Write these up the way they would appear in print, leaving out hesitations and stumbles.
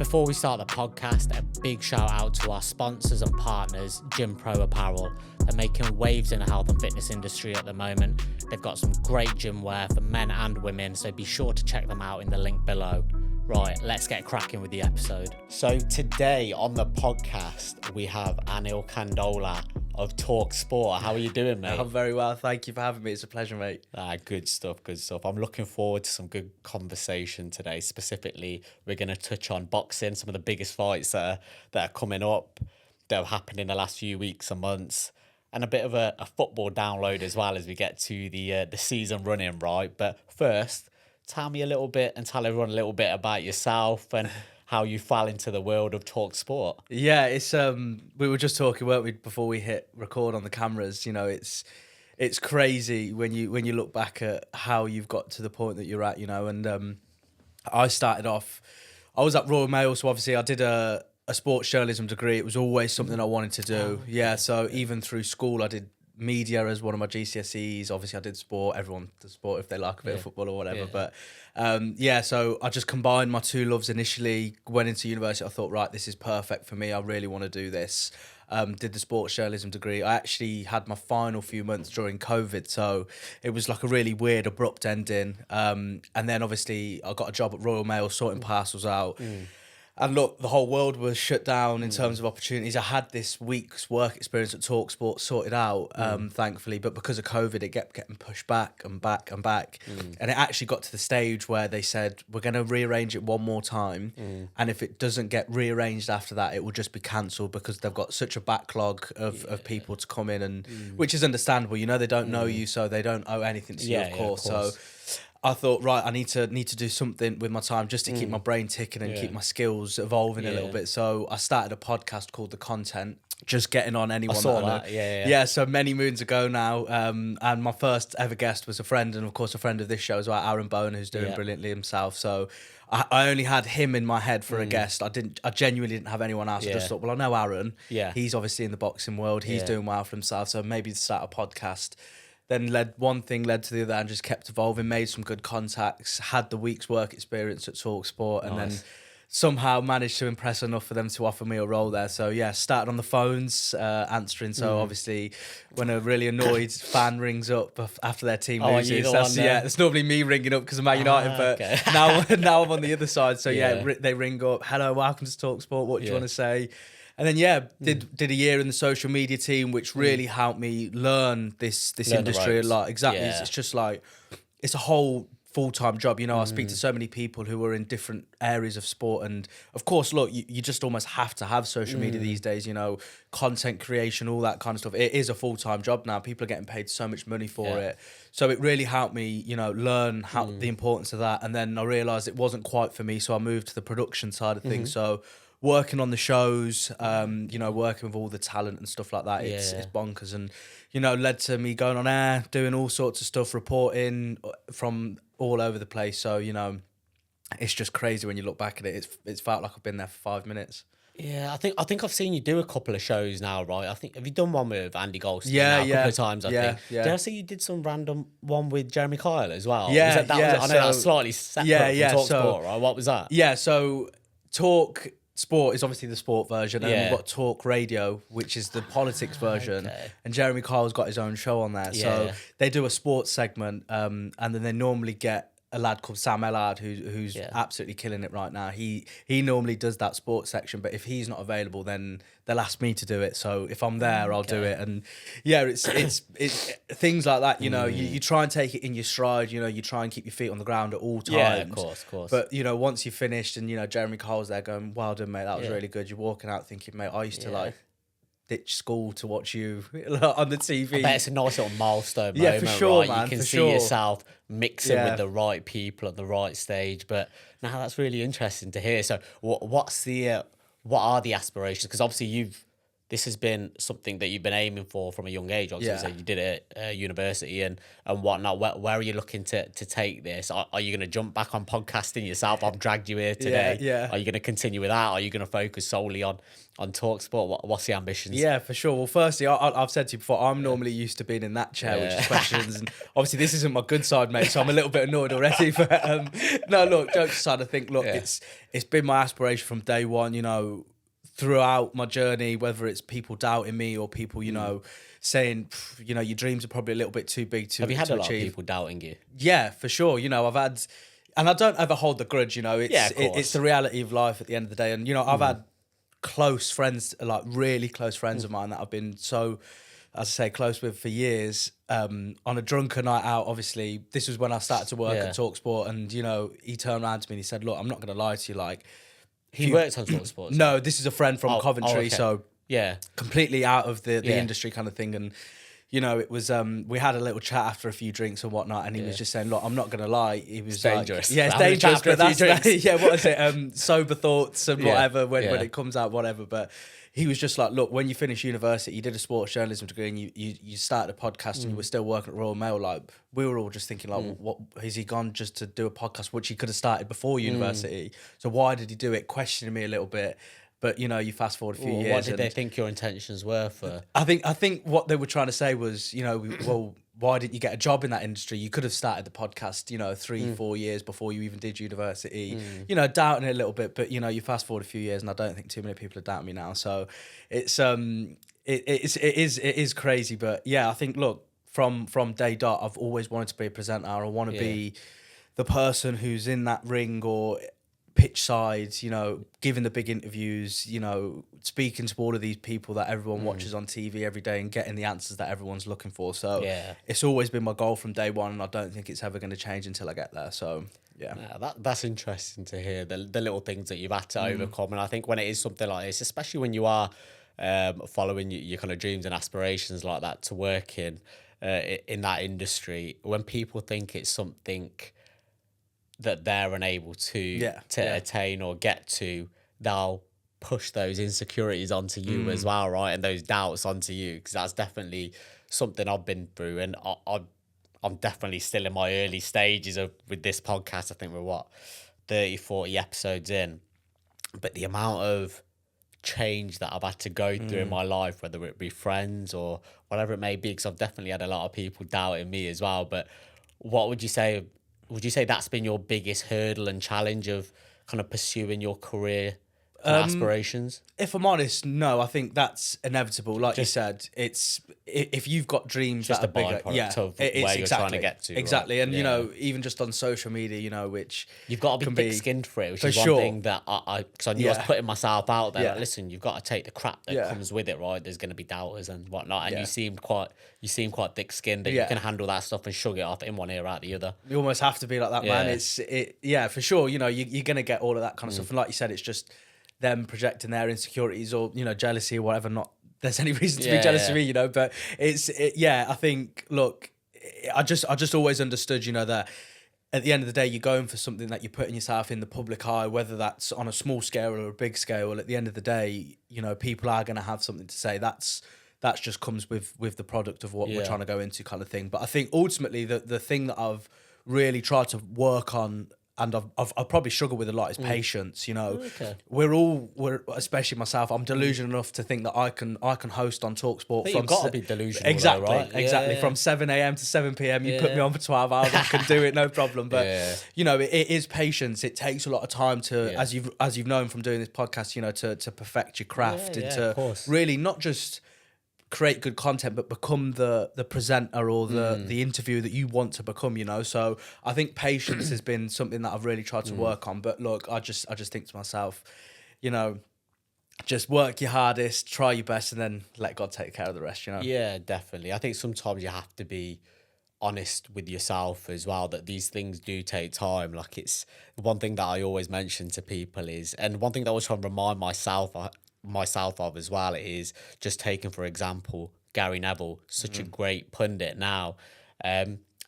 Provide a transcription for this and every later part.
Before we start the podcast, a big shout out to our sponsors and partners, Gym Pro Apparel. They're making waves in the health and fitness industry at the moment. They've got some great gym wear for men and women, so be sure to check them out in the link below. Right, let's get cracking with the episode. So today on the podcast, we have Anil Kandola of Talksport. How are you doing, mate? I'm very well. Thank you for having me. It's a pleasure, mate. Good stuff, good stuff. I'm looking forward to some good conversation today. Specifically, we're going to touch on boxing, some of the biggest fights that are coming up, that have happened in the last few weeks and months, and a bit of a football download as well as we get to the season running, right? But first, tell me a little bit and tell everyone a little bit about yourself and how you fell into the world of Talksport. Yeah, it's we were just talking, weren't we, before we hit record on the cameras. You know, it's crazy when you look back at how you've got to the point that you're at. You know, and I started off. I was at Royal Mail, so obviously I did a sports journalism degree. It was always something I wanted to do. Yeah, so even through school, I did media as one of my GCSEs. Obviously I did sport. Everyone does sport if they like a bit of football or whatever. But so I just combined my two loves initially, went into university. I thought, right, this is perfect for me. I really want to do this. Did the sports journalism degree. I actually had my final few months during COVID, so it was like a really weird, abrupt ending. And then obviously I got a job at Royal Mail sorting parcels out. And look, the whole world was shut down in terms of opportunities. I had this week's work experience at Talksport sorted out, thankfully, but because of COVID, it kept getting pushed back and back and back. And it actually got to the stage where they said, we're going to rearrange it one more time. And if it doesn't get rearranged after that, it will just be cancelled because they've got such a backlog of people to come in, and which is understandable. You know, they don't know you, so they don't owe anything to you, of course. So I thought, right, I need to do something with my time just to keep my brain ticking and keep my skills evolving a little bit. So I started a podcast called The Content, just getting on anyone that I know. Yeah, so many moons ago now. And my first ever guest was a friend, and of course a friend of this show as well, Aaron Bowen, who's doing brilliantly himself. So I only had him in my head for a guest. I genuinely didn't have anyone else. I just thought, well, I know Aaron. Yeah. He's obviously in the boxing world. He's doing well for himself. So maybe start a podcast. Then one thing led to the other and just kept evolving, made some good contacts, had the week's work experience at Talksport, and then somehow managed to impress enough for them to offer me a role there. So yeah, started on the phones, answering. So obviously when a really annoyed fan rings up after their team loses, it's normally me ringing up because I'm Man United, but now I'm on the other side. So they ring up, hello, welcome to Talksport, what do you want to say? And then did a year in the social media team, which really helped me learn this industry a lot. Exactly, it's just like it's a whole full-time job. You know, I speak to so many people who are in different areas of sport, and of course, look, you just almost have to have social media these days. You know, content creation, all that kind of stuff. It is a full-time job now. People are getting paid so much money for it. So it really helped me, you know, learn how the importance of that. And then I realised it wasn't quite for me, so I moved to the production side of things. So working on the shows, you know, working with all the talent and stuff like that, it's bonkers. And, you know, led to me going on air, doing all sorts of stuff, reporting from all over the place. So, you know, it's just crazy when you look back at it. It's felt like I've been there for 5 minutes. Yeah, I think I've seen you do a couple of shows now, right? I think, have you done one with Andy Goldstein a couple of times, I think? Yeah. Did I see you did some random one with Jeremy Kyle as well? I know that's slightly separate from Talksport, right? What was that? Yeah, so Talksport is obviously the sport version, and we've got Talk Radio, which is the politics version. And Jeremy Kyle's got his own show on there. So they do a sports segment, and then they normally get a lad called Sam Ellard, who's absolutely killing it right now. He normally does that sports section, but if he's not available, then they'll ask me to do it. So if I'm there, I'll do it. And it's things like that. You know, you try and take it in your stride. You know, you try and keep your feet on the ground at all times. Yeah, of course. But you know, once you're finished, and you know, Jeremy Kyle's there going, "Well done, mate. That was really good." You're walking out thinking, "Mate, I used to like ditch school to watch you on the TV." I bet it's a nice little milestone moment, for sure, right? Man, you can see yourself mixing with the right people at the right stage. But now that's really interesting to hear. So what are the aspirations? Because obviously this has been something that you've been aiming for from a young age. Obviously, you Yeah. said you did it at university and whatnot. Where are you looking to take this? Are you going to jump back on podcasting yourself? I've dragged you here today. Yeah. Are you going to continue with that? Are you going to focus solely on Talksport? What's the ambitions? Yeah, for sure. Well, firstly, I've said to you before, I'm normally used to being in that chair, which is questions. And obviously, this isn't my good side, mate, so I'm a little bit annoyed already. But no, look, jokes aside, I think, look, it's been my aspiration from day one, throughout my journey, whether it's people doubting me or people, saying, your dreams are probably a little bit too big to Have you had to a lot of achieve. people doubting you? Yeah, for sure. I've had, and I don't ever hold the grudge. of course. It's the reality of life at the end of the day. And I've had close friends, like really close friends of mine that I've been so, as I say, close with for years. On a drunken night out, obviously, this was when I started to work at Talksport, and he turned around to me and he said, "Look, I'm not going to lie to you, like." He works on Talksport. No, this is a friend from Coventry, okay. so Yeah. completely out of the industry kind of thing. And it was we had a little chat after a few drinks and whatnot, and he was just saying, "Look, I'm not gonna lie." He was dangerous. Like, "Yeah, it's Having a chat dangerous, after a but few that's drinks. yeah, what is it? Sober thoughts and whatever when Yeah. it comes out, whatever." But he was just like, "Look, when you finish university, you did a sports journalism degree, and you started a podcast, and you were still working at Royal Mail. Like, we were all just thinking, like, what has he gone just to do a podcast, which he could have started before university? So why did he do it?" Questioning me a little bit. But you fast forward a few years. What did they think your intentions were for? I think what they were trying to say was, well, why didn't you get a job in that industry? You could have started the podcast, 3-4 years before you even did university. Doubting it a little bit, but you fast forward a few years, and I don't think too many people are doubting me now. So it's it is crazy, but yeah, I think look from day dot, I've always wanted to be a presenter. I want to be the person who's in that ring or pitch side, giving the big interviews, speaking to all of these people that everyone watches on TV every day and getting the answers that everyone's looking for. So it's always been my goal from day one, and I don't think it's ever going to change until I get there. So yeah, that's interesting to hear the little things that you've had to overcome. And I think when it is something like this, especially when you are following your kind of dreams and aspirations like that to work in that industry, when people think it's something that they're unable to attain or get to, they'll push those insecurities onto you as well, right? And those doubts onto you, because that's definitely something I've been through, and I'm definitely still in my early stages with this podcast. I think we're 30-40 episodes in, but the amount of change that I've had to go through in my life, whether it be friends or whatever it may be, because I've definitely had a lot of people doubting me as well. But what would you say? Would you say that's been your biggest hurdle and challenge of kind of pursuing your career aspirations? If I'm honest, no, I think that's inevitable. Like you said, it's if you've got dreams Just that a are bigger, byproduct of where you're trying to get to. Exactly. Right? And, even just on social media, which you've got to be thick-skinned for it, which is one thing that because I knew I was putting myself out there. Like, listen, you've got to take the crap that comes with it, right? There's going to be doubters and whatnot, and you seem quite thick-skinned that you can handle that stuff and shrug it off in one ear out the other. You almost have to be like that, man. For sure. You're going to get all of that kind of stuff, and like you said, it's just them projecting their insecurities or jealousy or whatever. Not there's any reason to be jealous of me, but I think look, I just always understood that at the end of the day you're going for something that you're putting yourself in the public eye, whether that's on a small scale or a big scale. At the end of the day, people are going to have something to say. That just comes with the product of what we're trying to go into, kind of thing. But I think ultimately the thing that I've really tried to work on, and I've probably struggled with a lot, is patience. We're especially myself. I'm delusional enough to think that I can host on Talksport. But you've got to be delusional, exactly, though, right? Exactly. From 7 a.m. to 7 p.m. You put me on for 12 hours, I can do it, no problem. But it is patience. It takes a lot of time to, as you've known from doing this podcast, to perfect your craft and to really not just create good content, but become the presenter or the interviewer that you want to become, So I think patience has been something that I've really tried to work on. But look, I just think to myself, just work your hardest, try your best, and then let God take care of the rest, Yeah, definitely. I think sometimes you have to be honest with yourself as well, that these things do take time. Like, it's one thing that I always mention to people is, and one thing that I was trying to remind myself of as well, is just taking, for example, Gary Neville, such a great pundit now.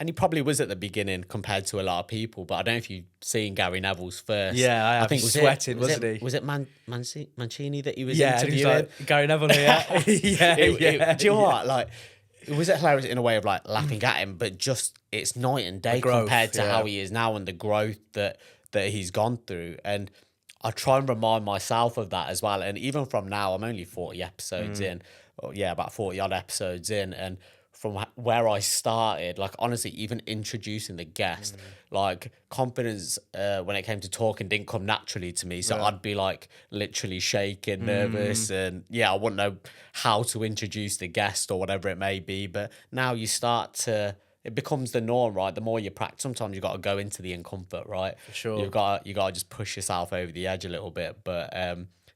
and he probably was at the beginning compared to a lot of people, but I don't know if you've seen Gary Neville's first. Yeah, I have. think He was sweating, wasn't he? Was it Mancini that he was Yeah, and he was interviewing? like, Gary Neville here. Do you know what? Like, it was hilarious in a way of like laughing at him, but just it's night and day growth, compared to how he is now and the growth that he's gone through. And I try and remind myself of that as well. And even from now, I'm only 40 episodes in, or yeah, about 40 odd episodes in, and from where I started, like honestly, even introducing the guest, like confidence when it came to talking didn't come naturally to me. So I'd be like literally shaking, nervous, and yeah, I wouldn't know how to introduce the guest or whatever it may be. But now you start to, it becomes the norm, right? The more you practice, sometimes you got to go into the uncomfort, right? For sure. You got to just push yourself over the edge a little bit. But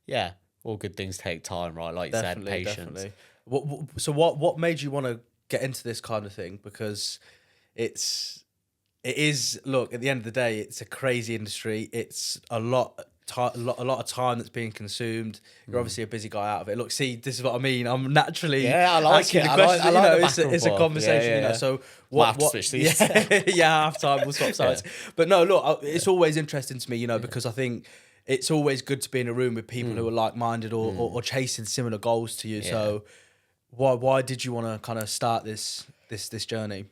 yeah, all good things take time, right? Like you said, patience. Definitely. So what made you want to get into this kind of thing? Because it is, look, at the end of the day, it's a crazy industry. It's a lot of time that's being consumed. You're obviously a busy guy out of it. Look, see, this is what I mean. I'm naturally I like asking it. the I questions. like the back and It's a forth. conversation, Yeah. So Might have to switch these. half time we'll swap sides. But no, look, it's always interesting to me, because I think it's always good to be in a room with people who are like-minded or chasing similar goals to you. So why did you want to kind of start this journey?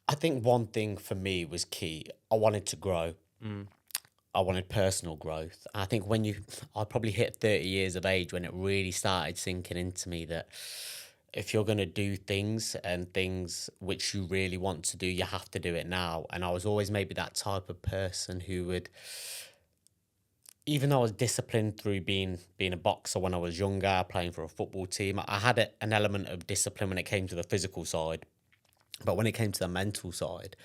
I think one thing for me was key. I wanted to grow. I wanted personal growth. I think I probably hit 30 years of age when it really started sinking into me that if you're going to do things and things which you really want to do, you have to do it now. And I was always maybe that type of person who would, even though I was disciplined through being a boxer when I was younger, playing for a football team, I had an element of discipline when it came to the physical side. But when it came to the mental side,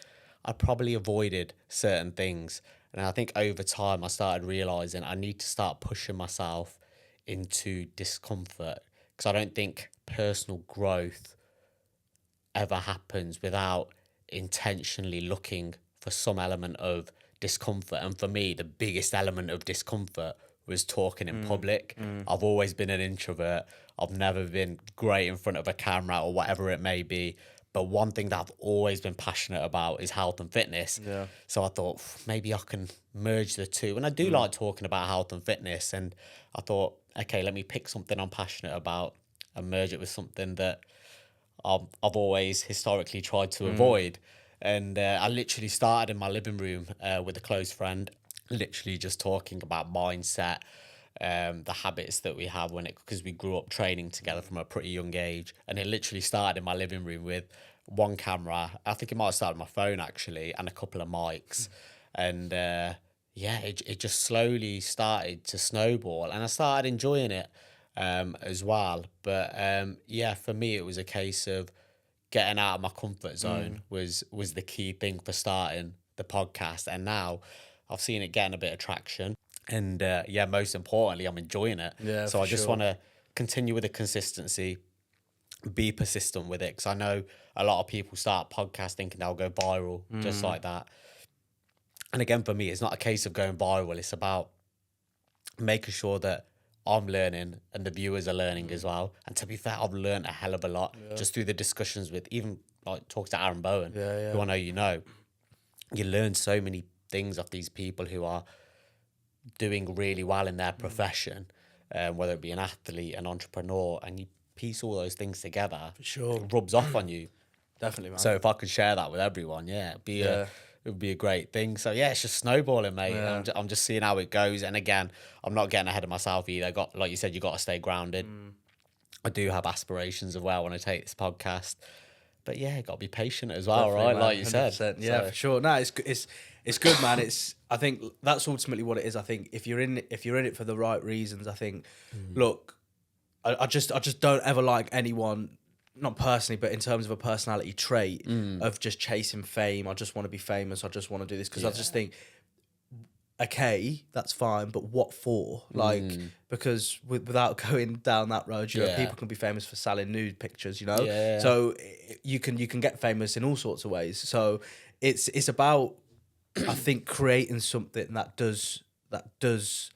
I probably avoided certain things. And I think over time, I started realising I need to start pushing myself into discomfort, because I don't think personal growth ever happens without intentionally looking for some element of discomfort. And for me, the biggest element of discomfort was talking in public. I've always been an introvert. I've never been great in front of a camera or whatever it may be. But one thing that I've always been passionate about is health and fitness. Yeah. So I thought maybe I can merge the two. And I do like talking about health and fitness. And I thought, okay, let me pick something I'm passionate about and merge it with something that I've always historically tried to avoid. And I literally started in my living room with a close friend, literally just talking about mindset, the habits that we have because we grew up training together from a pretty young age. And it literally started in my living room with one camera. I think it might have started on my phone actually, and a couple of mics. And it just slowly started to snowball, and I started enjoying it as well. But for me, it was a case of getting out of my comfort zone was the key thing for starting the podcast. And now I've seen it getting a bit of traction. And most importantly, I'm enjoying it. Yeah, so I just want to continue with the consistency, be persistent with it, because I know a lot of people start podcasts thinking they'll go viral just like that. And again, for me, it's not a case of going viral. It's about making sure that I'm learning and the viewers are learning as well. And to be fair, I've learned a hell of a lot just through the discussions with even like talks to Aaron Bowen, who I know you know. You learn so many things off these people who are doing really well in their profession, whether it be an athlete, an entrepreneur, and you piece all those things together. For sure, it rubs off on you. Definitely, man. So if I could share that with everyone, it would be a great thing. So it's just snowballing, mate. Yeah. I'm just seeing how it goes. And again, I'm not getting ahead of myself either. Like you said, you got to stay grounded. I do have aspirations of where I want to take this podcast. But got to be patient as well, definitely, right? Man, like you 100%. Said. Yeah, so. For sure. No, it's good, man. I think that's ultimately what it is. I think if you're in it for the right reasons, I think, look, I just don't ever like anyone, not personally, but in terms of a personality trait of just chasing fame. I just want to be famous. I just want to do this because I just think, okay, that's fine, but what for? Like, because without going down that road, people can be famous for selling nude pictures, Yeah. So you can get famous in all sorts of ways. So it's about, I think, creating something that does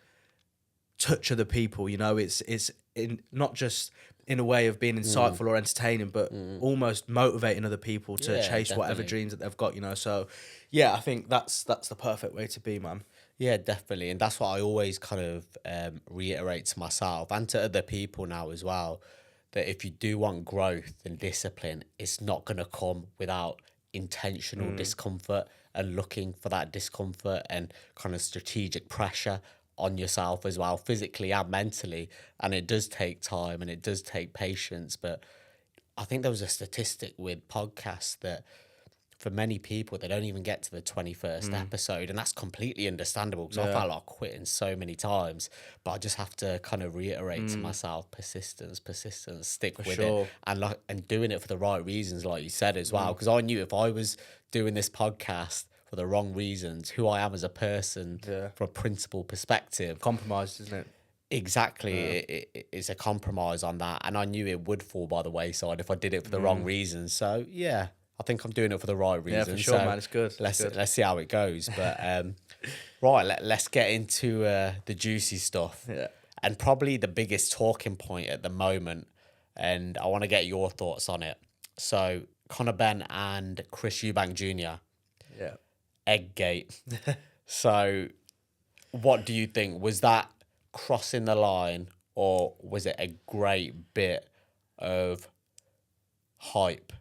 touch other people. It's in not just in a way of being insightful or entertaining, but almost motivating other people to Yeah, chase whatever definitely. dreams that they've got, you know. So, yeah, I think that's the perfect way to be, man. Yeah, definitely. And that's what I always kind of reiterate to myself and to other people now as well, that if you do want growth and discipline, it's not going to come without intentional discomfort and looking for that discomfort and kind of strategic pressure on yourself as well, physically and mentally. And it does take time and it does take patience. But I think there was a statistic with podcasts that for many people, they don't even get to the 21st episode. And that's completely understandable because I Yeah. felt like quitting so many times. But I just have to kind of reiterate to myself, persistence, stick with it. sure. And doing it for the right reasons, like you said as well. Because I knew if I was doing this podcast for the wrong reasons, who I am as a person Yeah. from a principle perspective, Compromised, isn't it? exactly, it's a compromise on that. And I knew it would fall by the wayside if I did it for the wrong reasons. So, yeah. I think I'm doing it for the right reason. Yeah, for sure, so man. It's good. Let's see how it goes. But right, let's get into the juicy stuff. Yeah. And probably the biggest talking point at the moment, and I want to get your thoughts on it. So Connor Benn and Chris Eubank Jr. Yeah. Egggate. So what do you think? Was that crossing the line, or was it a great bit of hype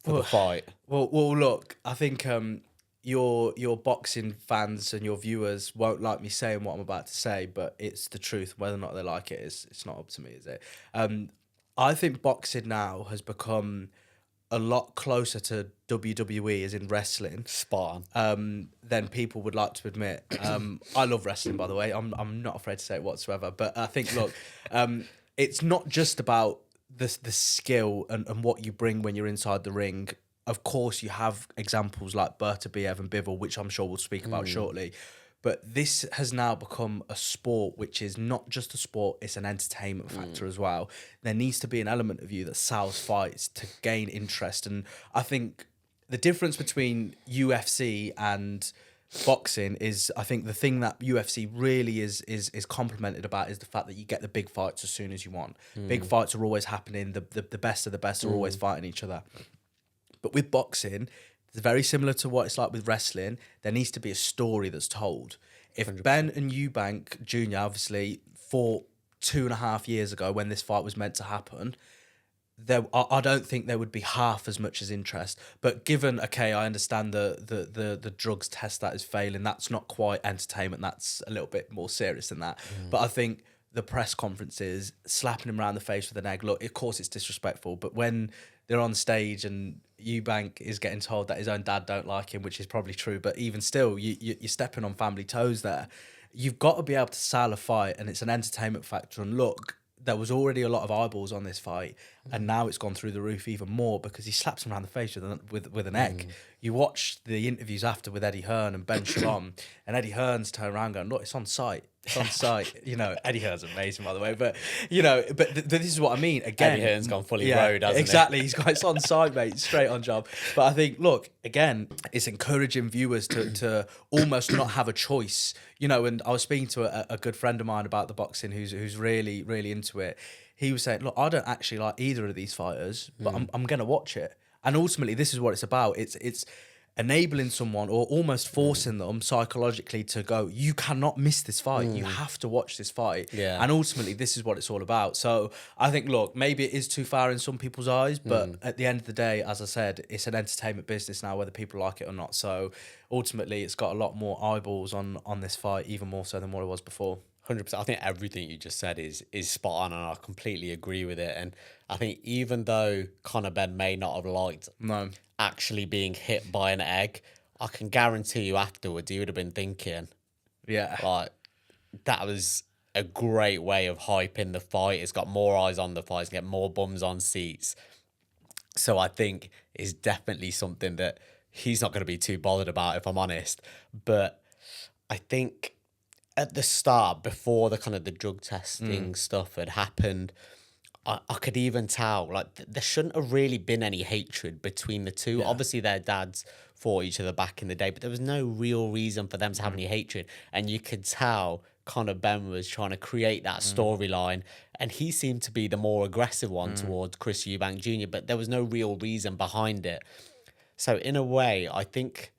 for the fight? Well, look, I think your boxing fans and your viewers won't like me saying what I'm about to say, but it's the truth. Whether or not they like it is, it's not up to me, is it? I think boxing now has become a lot closer to WWE, as in wrestling, Spot on. than people would like to admit. I love wrestling, by the way. I'm not afraid to say it whatsoever. But I think, look, it's not just about the skill and what you bring when you're inside the ring. Of course, you have examples like Beterbiev and Bivol, which I'm sure we'll speak about shortly. But this has now become a sport, which is not just a sport, it's an entertainment factor as well. There needs to be an element of you that sells fights to gain interest. And I think the difference between UFC and boxing is, I think the thing that UFC really is complimented about is the fact that you get the big fights as soon as you want. Big fights are always happening. The best of the best are always fighting each other. But with boxing, it's very similar to what it's like with wrestling. There needs to be a story that's told. If 100%. Ben and Eubank Jr. obviously fought 2.5 years ago when this fight was meant to happen, I don't think there would be half as much as interest. But given, okay, I understand the drugs test that is failing, that's not quite entertainment. That's a little bit more serious than that. But I think the press conferences, slapping him around the face with an egg, look, of course it's disrespectful, but when they're on stage and Eubank is getting told that his own dad don't like him, which is probably true, but even still, you're stepping on family toes there. You've got to be able to sell a fight, and it's an entertainment factor. And look, there was already a lot of eyeballs on this fight, and now it's gone through the roof even more because he slaps him around the face with an egg. You watch the interviews after with Eddie Hearn and Ben Shalom, and Eddie Hearn's turned around going, look, it's on site. It's on site. You know, Eddie Hearn's amazing, by the way. But, you know, this is what I mean. Again, Eddie Hearn's gone fully road, hasn't exactly. he? He's got it's on site, mate. Straight on job. But I think, look, again, it's encouraging viewers to almost not have a choice. You know, and I was speaking to a good friend of mine about the boxing who's really, really into it. He was saying, look, I don't actually like either of these fighters, but I'm going to watch it. And ultimately, this is what it's about. It's enabling someone or almost forcing them psychologically to go, you cannot miss this fight. You have to watch this fight. Yeah. And ultimately, this is what it's all about. So I think, look, maybe it is too far in some people's eyes, but at the end of the day, as I said, it's an entertainment business now, whether people like it or not. So ultimately, it's got a lot more eyeballs on this fight, even more so than what it was before. 100%. I think everything you just said is spot on, and I completely agree with it. And I think even though Connor Benn may not have liked actually being hit by an egg, I can guarantee you afterwards he would have been thinking, yeah, like, that was a great way of hyping the fight. It's got more eyes on the fight. It's get more bums on seats. So I think it's definitely something that he's not going to be too bothered about, if I'm honest. But I think at the start, before the kind of the drug testing stuff had happened, I could even tell, like, there shouldn't have really been any hatred between the two. Yeah. Obviously, their dads fought each other back in the day, but there was no real reason for them to have any hatred. And you could tell Connor Benn was trying to create that storyline and he seemed to be the more aggressive one towards Chris Eubank Jr., but there was no real reason behind it. So in a way, I think,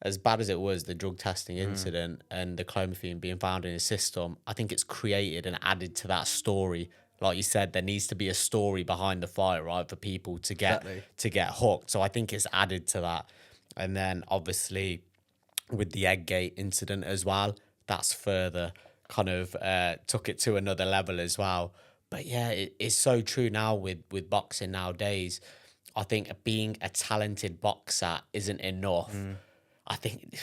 as bad as it was, the drug testing incident and the clomiphene being found in his system, I think it's created and added to that story. Like you said, there needs to be a story behind the fight, right, for people to get hooked. So I think it's added to that. And then obviously with the Eggate incident as well, that's further kind of took it to another level as well. But yeah, it's so true now with boxing nowadays. I think being a talented boxer isn't enough. I think,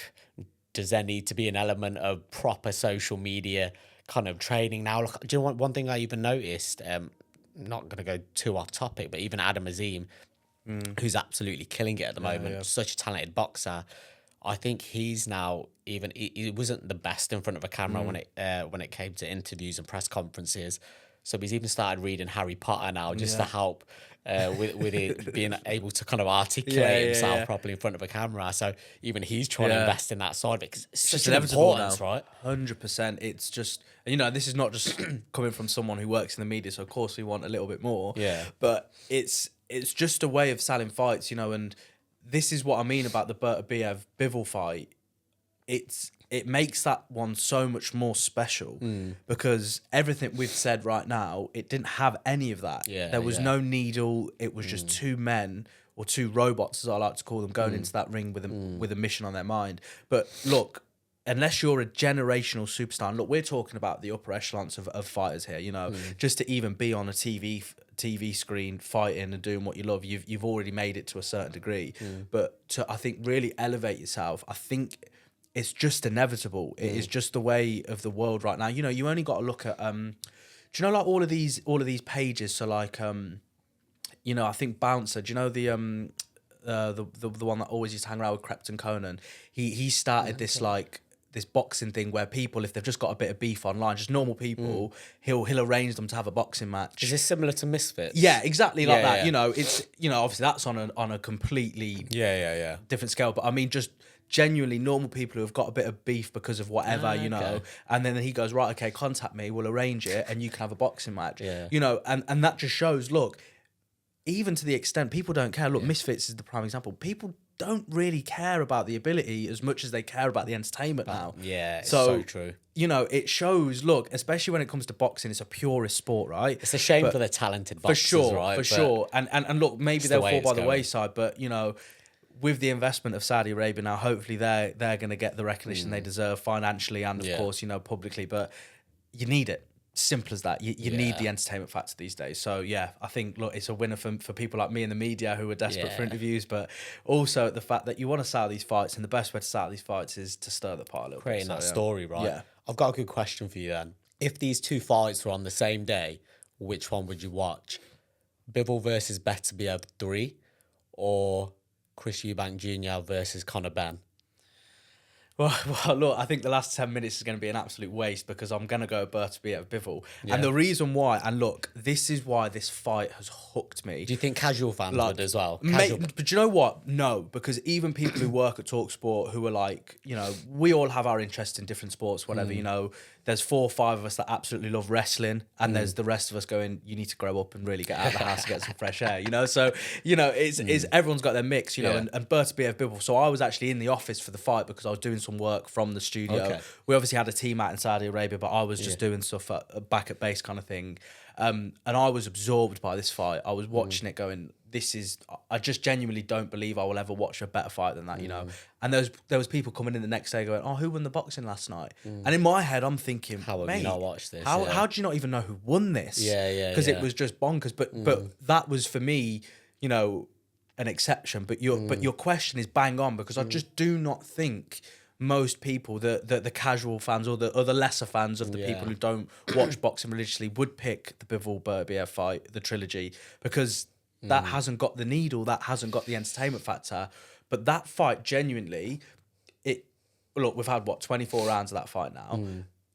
does there need to be an element of proper social media kind of training now? Look, do you know one thing I even noticed? I'm not going to go too off topic, but even Adam Azim, who's absolutely killing it at the moment, such a talented boxer. I think he's now he wasn't the best in front of a camera when it came to interviews and press conferences. So he's even started reading Harry Potter now just to help with it being able to kind of articulate himself properly in front of a camera. So even he's trying to invest in that side of it because it's such an importance, right? 100%. It's just, this is not just coming from someone who works in the media, so of course we want a little bit more. Yeah. But it's just a way of selling fights, and this is what I mean about the Beterbiev Bivol fight. It makes that one so much more special because everything we've said right now, it didn't have any of that. There was no needle. It was just two men or two robots, as I like to call them, going into that ring with a mission on their mind. But look, unless you're a generational superstar, and look, we're talking about the upper echelons of fighters here, just to even be on a TV screen fighting and doing what you love, you've already made it to a certain degree. But to, I think, really elevate yourself, I think it's just inevitable. It is just the way of the world right now. You only got to look at do you know, like all of these pages? So like I think Bouncer, do you know the one that always used to hang around with Crepton Conan? He started this boxing thing where people, if they've just got a bit of beef online, just normal people, he'll arrange them to have a boxing match. Is this similar to Misfits? Yeah, exactly like that. Yeah. It's obviously that's on a completely different scale. But I mean, just genuinely normal people who have got a bit of beef because of whatever, and then he goes, right, okay, contact me, we'll arrange it, and you can have a boxing match. And that just shows, look, even to the extent people don't care. Look, Misfits is the prime example. People don't really care about the ability as much as they care about the entertainment now. Yeah, it's so true. It shows, look, especially when it comes to boxing, it's a purist sport, right? It's a shame for the talented boxers, right? For sure. And look, maybe they'll fall by the wayside, but, with the investment of Saudi Arabia now, hopefully they're going to get the recognition they deserve financially and, of course, publicly. But you need it. Simple as that. You need the entertainment factor these days. So, yeah, I think, look, it's a winner for people like me in the media who are desperate for interviews, but also the fact that you want to sell these fights, and the best way to sell these fights is to stir the pot a little bit. Creating that story, right? Yeah. I've got a good question for you then. If these two fights were on the same day, which one would you watch? Bivol versus Beterbiev 3 or Chris Eubank Jr. versus Connor Benn? Well, look, I think the last 10 minutes is going to be an absolute waste because I'm going to go Beterbiev Bivol. Yeah. And the reason why, and look, this is why this fight has hooked me. Do you think casual fans would as well? But you know what? No, because even people who work at Talksport who are like, we all have our interests in different sports, whatever, there's 4 or 5 of us that absolutely love wrestling, and there's the rest of us going, you need to grow up and really get out of the house and get some fresh air, So, it's everyone's got their mix, and Beterbiev Bivol. So I was actually in the office for the fight because I was doing some work from the studio. Okay. We obviously had a team out in Saudi Arabia, but I was just doing stuff back at base kind of thing. And I was absorbed by this fight. I was watching it going, I just genuinely don't believe I will ever watch a better fight than that, And there was people coming in the next day going, oh, who won the boxing last night? And in my head, I'm thinking, how have you not watched this? How do you not even know who won this? Because it was just bonkers. But that was for me, an exception. But your question is bang on because I just do not think most people, the casual fans or the lesser fans of the people who don't watch boxing religiously would pick the Bivol Beterbiev fight, the trilogy, because that hasn't got the needle, that hasn't got the entertainment factor. But that fight, genuinely, look, we've had 24 rounds of that fight now.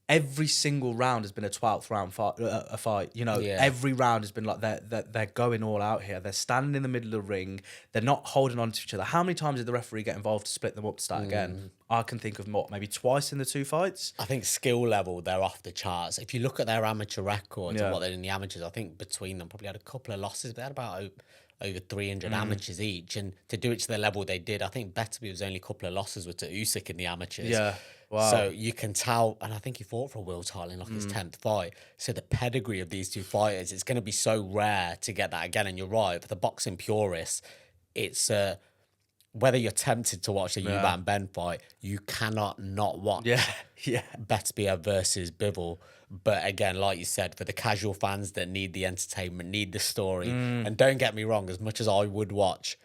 every single round has been a 12th round fight. A fight, you know, Yeah. every round has been like they're going all out here. They're standing in the middle of the ring. They're not holding on to each other. How many times did the referee get involved to split them up to start again? I can think of maybe twice in the 2 fights. I think skill level, they're off the charts. If you look at their amateur records and Yeah. what they're in the amateurs, I think between them probably had a couple of losses, but they had about over 300 amateurs each. And to do it to the level they did, I think Beterbiev was only a couple of losses were to Usyk in the amateurs. Yeah. Wow. So you can tell, and I think he fought for a world title in like his 10th fight. So the pedigree of these 2 fighters, it's going to be so rare to get that again. And you're right, for the boxing purists, it's whether you're tempted to watch the Eubank Ben fight, you cannot not watch Yeah. Beterbiev versus Bivol. But again, like you said, for the casual fans that need the entertainment, need the story, and don't get me wrong, as much as I would watch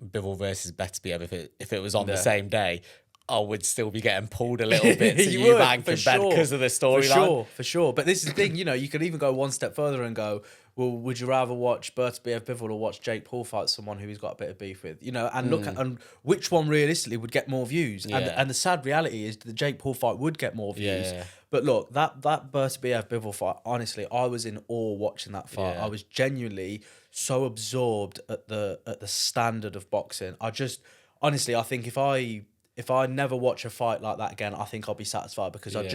Bivol versus Beterbiev if it was on the same day, I would still be getting pulled a little bit to Eubank and Ben because of the storyline. For sure. But this is the thing, you know, you could even go one step further and go, well, would you rather watch Beterbiev Bivol or watch Jake Paul fight someone who he's got a bit of beef with? You know, and look at and which one realistically would get more views. Yeah. And the sad reality is the Jake Paul fight would get more views. Yeah. But look, that Beterbiev Bivol fight, honestly, I was in awe watching that fight. Yeah. I was genuinely so absorbed at the standard of boxing. I just honestly, I think if I never watch a fight like that again, I think I'll be satisfied because I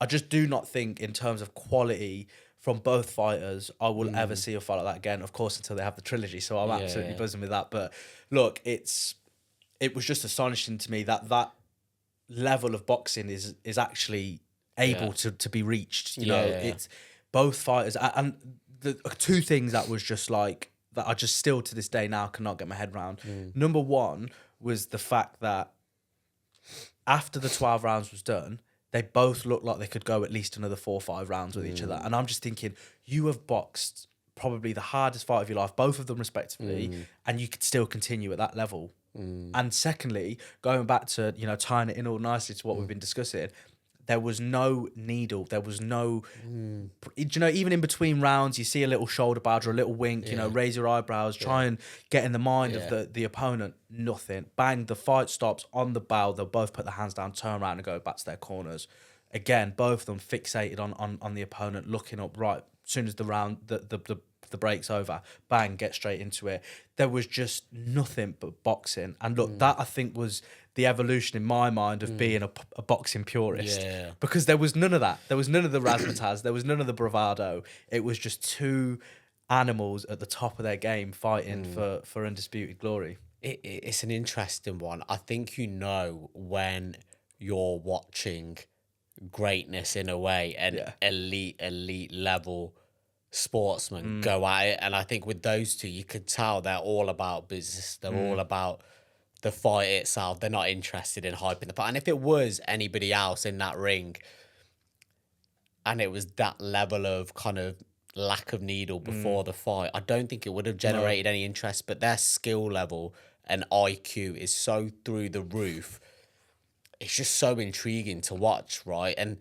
just do not think in terms of quality from both fighters, I will ever see a fight like that again. Of course, until they have the trilogy. So I'm absolutely buzzing with that. But look, it was just astonishing to me that level of boxing is actually able to be reached. You know, it's both fighters. And the 2 things that was just like, that I just still to this day now cannot get my head around. Number one was the fact that after the 12 rounds was done, they both looked like they could go at least another 4 or 5 rounds with each other. And I'm just thinking, you have boxed probably the hardest fight of your life, both of them respectively, and you could still continue at that level. And secondly, going back to, you know, tying it in all nicely to what we've been discussing, there was no needle. There was no, you know, even in between rounds, you see a little shoulder badge or a little wink, you know, raise your eyebrows, try and get in the mind of the opponent. Nothing. Bang, the fight stops on the bell. They'll both put their hands down, turn around and go back to their corners. Again, both of them fixated on the opponent, looking up right. As soon as the round, the break's over, bang, get straight into it. There was just nothing but boxing. And look, that I think was the evolution in my mind of being a boxing purist. Yeah. Because there was none of that. There was none of the razzmatazz. There was none of the bravado. It was just 2 animals at the top of their game fighting for undisputed glory. It's an interesting one. I think you know when you're watching greatness in a way and elite level sportsmen go at it. And I think with those 2, you could tell they're all about business. They're all about the fight itself. They're not interested in hyping the fight. And if it was anybody else in that ring and it was that level of kind of lack of needle before the fight, I don't think it would have generated any interest. But their skill level and IQ is so through the roof. It's just so intriguing to watch, right? And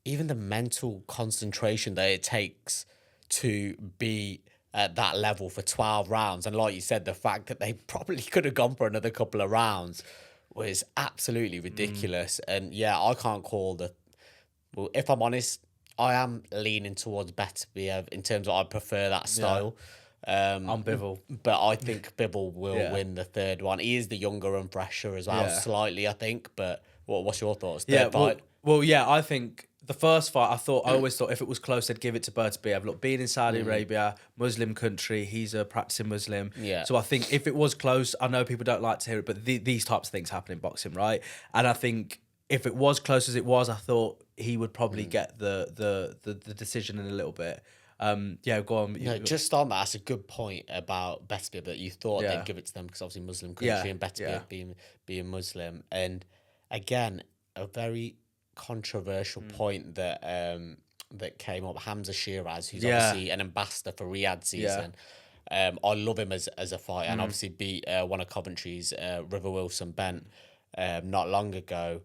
even the mental concentration that it takes to be at that level for 12 rounds. And like you said, the fact that they probably could have gone for another couple of rounds was absolutely ridiculous. And yeah, I can't call well, if I'm honest, I am leaning towards Beterbiev in terms of I prefer that style. I'm Bivol. But I think Bivol will win the 3rd one. He is the younger and fresher as well, slightly, I think. But what's your thoughts? Third fight? Well, yeah, I think the first fight, I always thought if it was close, they'd give it to Beterbiev. Look, being in Saudi Arabia, Muslim country, he's a practicing Muslim. Yeah. So I think if it was close, I know people don't like to hear it, but these types of things happen in boxing, right? And I think if it was close as it was, I thought he would probably get the decision in a little bit. Go on. No, just on that, that's a good point about Beterbiev that you thought they'd give it to them because obviously Muslim country and Beterbiev being Muslim. And again, a very controversial point that that came up. Hamza Shiraz, who's obviously an ambassador for Riyadh season. I love him as a fighter and obviously beat one of Coventry's River Wilson Bent not long ago.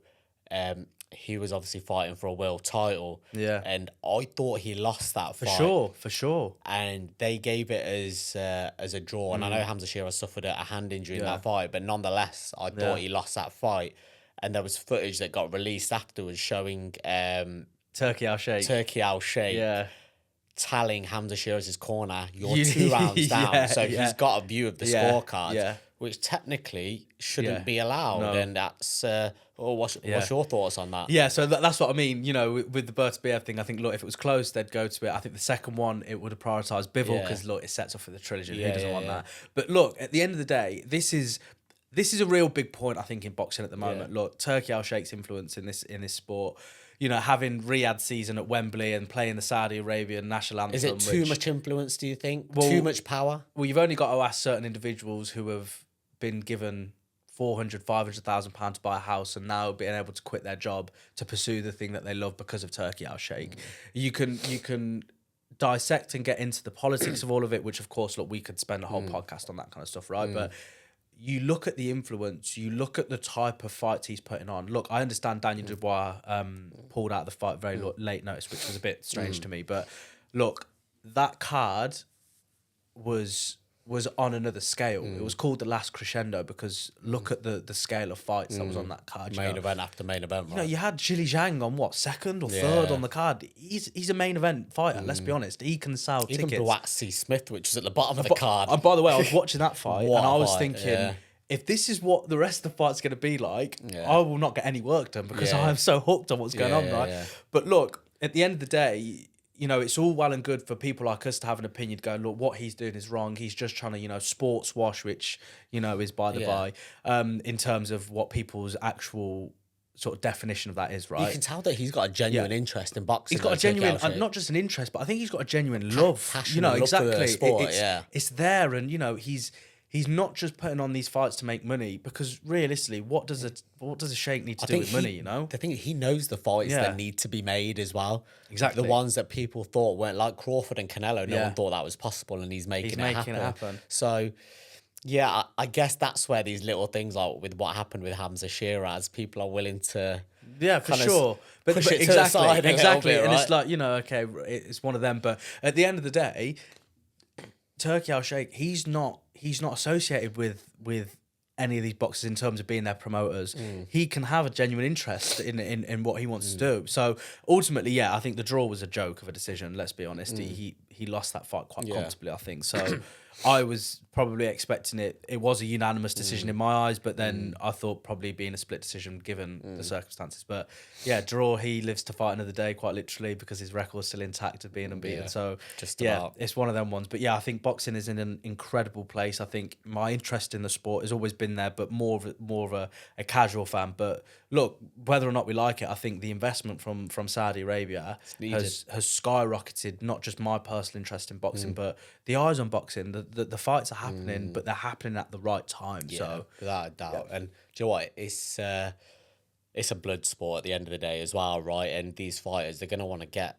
He was obviously fighting for a world title. Yeah. And I thought he lost that fight. For sure. And they gave it as a draw. And I know Hamza Shiraz suffered a hand injury in that fight, but nonetheless, I thought he lost that fight. And there was footage that got released afterwards showing Turkey Al Sheikh. Turkey Al Sheikh, Yeah. telling Hamza Shiraz's corner, you're You- 2 rounds down. Yeah, So yeah. he's got a view of the Yeah, scorecards, yeah. which technically shouldn't Yeah. be allowed. No. And that's, what's your thoughts on that? Yeah, so that's what I mean. You know, with the Beterbiev thing, I think, look, if it was close, they'd go to it. I think the second one, it would have prioritised Bivol because, look, it sets off for the trilogy. And who doesn't want that? But look, at the end of the day, this is a real big point, I think, in boxing at the moment. Look, Turkey Al Sheikh's influence in this sport. You know, having Riyadh season at Wembley and playing the Saudi Arabian national anthem. Is it too much influence, do you think? Well, too much power? Well, you've only got to ask certain individuals who have been given 400,000, 500,000 pounds to buy a house and now being able to quit their job to pursue the thing that they love because of Turkey Al Sheikh. You can dissect and get into the politics of all of it, which of course, look, we could spend a whole podcast on that kind of stuff, right? But you look at the influence, you look at the type of fights he's putting on. Look, I understand Daniel Dubois pulled out of the fight very late notice, which was a bit strange to me. But look, that card was on another scale. It was called The Last Crescendo because look at the scale of fights that was on that card. Main event after main event, right? You know, you had Jilly Zhang on what, second or third on the card. He's a main event fighter, let's be honest. He can sell Even tickets. Buatsi Smith, which was at the bottom of the card. And by the way, I was watching that fight What and a I was fight, thinking, yeah. if this is what the rest of the fight's going to be like, I will not get any work done because Yeah. I'm so hooked on what's going on, right? Yeah. But look, at the end of the day, you know, it's all well and good for people like us to have an opinion, go, look, what he's doing is wrong. He's just trying to, you know, sports wash, which, you know, is by the by, in terms of what people's actual sort of definition of that is, right? You can tell that he's got a genuine interest in boxing. He's got a genuine, not just an interest, but I think he's got a genuine love. passion You know, and love for the exactly. sport, It's there, and you know, he's not just putting on these fights to make money because realistically, what does a sheikh need to do with money? You know, the thing he knows the fights that need to be made as well. Exactly. The ones that people thought weren't, like Crawford and Canelo. No one thought that was possible, and he's making it happen. So. Yeah, I guess that's where these little things, like with what happened with Hamza Shiraz, people are willing to for sure. But push it to exactly, the side a little bit, and right? it's like, you know, okay, it's one of them. But at the end of the day, Turkey Al Sheikh, he's not associated with any of these boxers in terms of being their promoters. He can have a genuine interest in what he wants to do. So ultimately, yeah, I think the draw was a joke of a decision. Let's be honest. He lost that fight quite comfortably, I think. So I was probably expecting it. It was a unanimous decision in my eyes, but then I thought probably being a split decision given the circumstances. But yeah, draw. He lives to fight another day, quite literally, because his record's still intact of being unbeaten. Yeah, so just about. it's one of them ones. But yeah, I think boxing is in an incredible place. I think my interest in the sport has always been there, but more of a casual fan. But look, whether or not we like it, I think the investment from Saudi Arabia has skyrocketed. Not just my personal interest in boxing, but the eyes on boxing. The fights are happening, but they're happening at the right time. Yeah, So without a doubt. And do you know what? It's a blood sport at the end of the day as well, right? And these fighters, they're going to want to get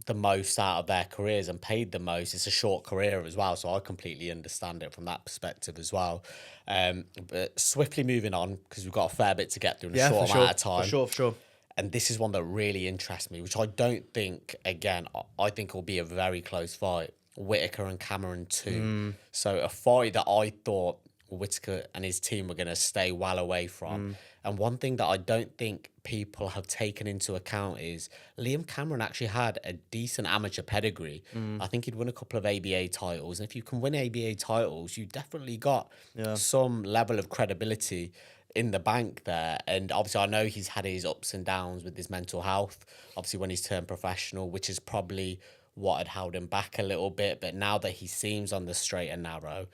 the most out of their careers and paid the most. It's a short career as well, so I completely understand it from that perspective as well. But swiftly moving on, because we've got a fair bit to get through in a short amount of time. For sure. And this is one that really interests me, which I don't think, again, I think will be a very close fight. Whittaker and Cameron 2. So a fight that I thought Whittaker and his team were going to stay well away from. And one thing that I don't think people have taken into account is Liam Cameron actually had a decent amateur pedigree. I think he'd won a couple of ABA titles. And if you can win ABA titles, you definitely got some level of credibility in the bank there. And obviously I know he's had his ups and downs with his mental health, obviously when he's turned professional, which is probably what had held him back a little bit. But now that he seems on the straight and narrow,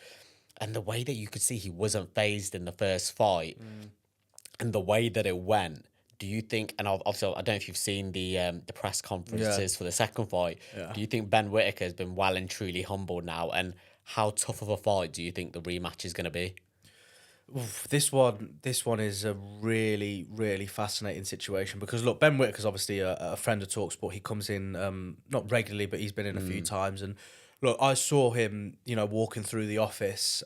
and the way that you could see he wasn't phased in the first fight, and the way that it went, do you think, and obviously I don't know if you've seen the press conferences for the second fight, do you think Ben Whittaker has been well and truly humbled now? And how tough of a fight do you think the rematch is going to be? Oof, this one is a really, really fascinating situation because look, Ben Whittaker's obviously a friend of Talksport. He comes in not regularly, but he's been in a few times. And look, I saw him, you know, walking through the office.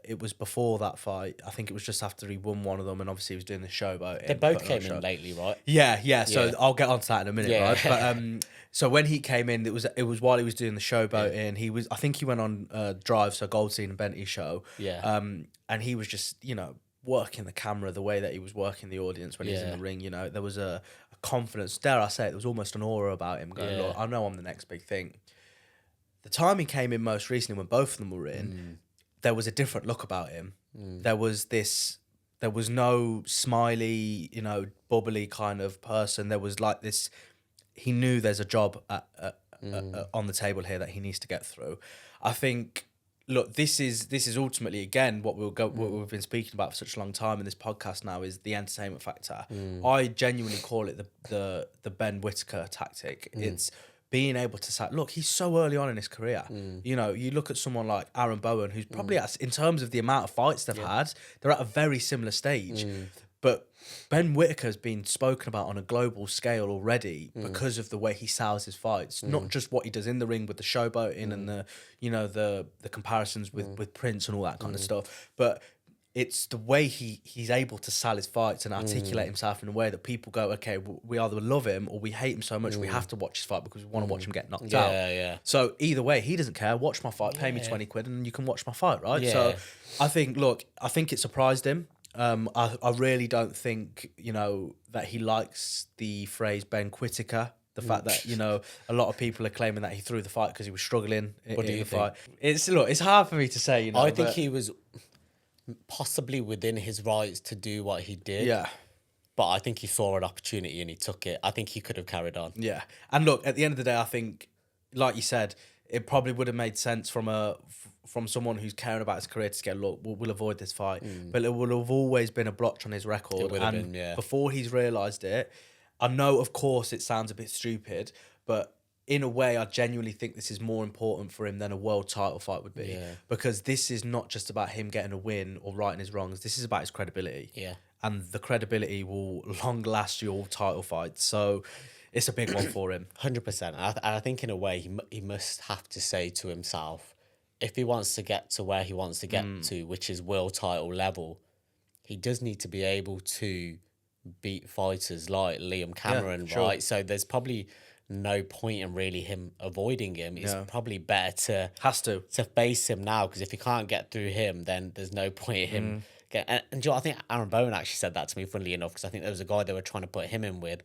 It was before that fight. I think it was just after he won one of them, and obviously he was doing the show about it. They both came in lately, right? Yeah. So I'll get onto that in a minute, right? But so when he came in, it was while he was doing the showboating. I think he went on Drive, so Goldstein and Bentley's show. Yeah. And he was just, you know, working the camera, the way that he was working the audience when he was in the ring, you know, there was a confidence, dare I say it, there was almost an aura about him going, look, I know I'm the next big thing. The time he came in most recently when both of them were in, there was a different look about him. There was no smiley, you know, bubbly kind of person. There was like this, he knew there's a job on the table here that he needs to get through. I think, look, this is ultimately, again, what we've been speaking about for such a long time in this podcast now is the entertainment factor. I genuinely call it the Ben Whittaker tactic. It's being able to say, look, he's so early on in his career. You know, you look at someone like Aaron Bowen, who's probably in terms of the amount of fights they've had, they're at a very similar stage. But Ben Whittaker's been spoken about on a global scale already because of the way he sells his fights, not just what he does in the ring with the showboating and the, you know, the comparisons with Prince and all that kind of stuff, but it's the way he's able to sell his fights and articulate himself in a way that people go, okay, we either love him or we hate him so much we have to watch his fight because we want to watch him get knocked out. So either way, he doesn't care. Watch my fight, pay me 20 quid and you can watch my fight, right? So I think it surprised him. I really don't think, you know, that he likes the phrase Ben Whittaker. The fact that, you know, a lot of people are claiming that he threw the fight because he was struggling in the fight. It's hard for me to say, you know. I think he was possibly within his rights to do what he did. Yeah. But I think he saw an opportunity and he took it. I think he could have carried on. Yeah. And look, at the end of the day, I think, like you said, it probably would have made sense from someone who's caring about his career to go, look, we'll avoid this fight. But it will have always been a blotch on his record. It would have been, yeah. Before he's realised it, I know, of course, it sounds a bit stupid, but in a way, I genuinely think this is more important for him than a world title fight would be. Yeah. Because this is not just about him getting a win or righting his wrongs. This is about his credibility. Yeah. And the credibility will long last your title fight. So it's a big one for him. 100%. And I think in a way, he must have to say to himself, if he wants to get to where he wants to get to, which is world title level, he does need to be able to beat fighters like Liam Cameron, right? So there's probably no point in really him avoiding him. It's probably better to face him now, because if you can't get through him, then there's no point in him getting. And you know, I think Aaron Bowen actually said that to me, funnily enough, because I think there was a guy they were trying to put him in with,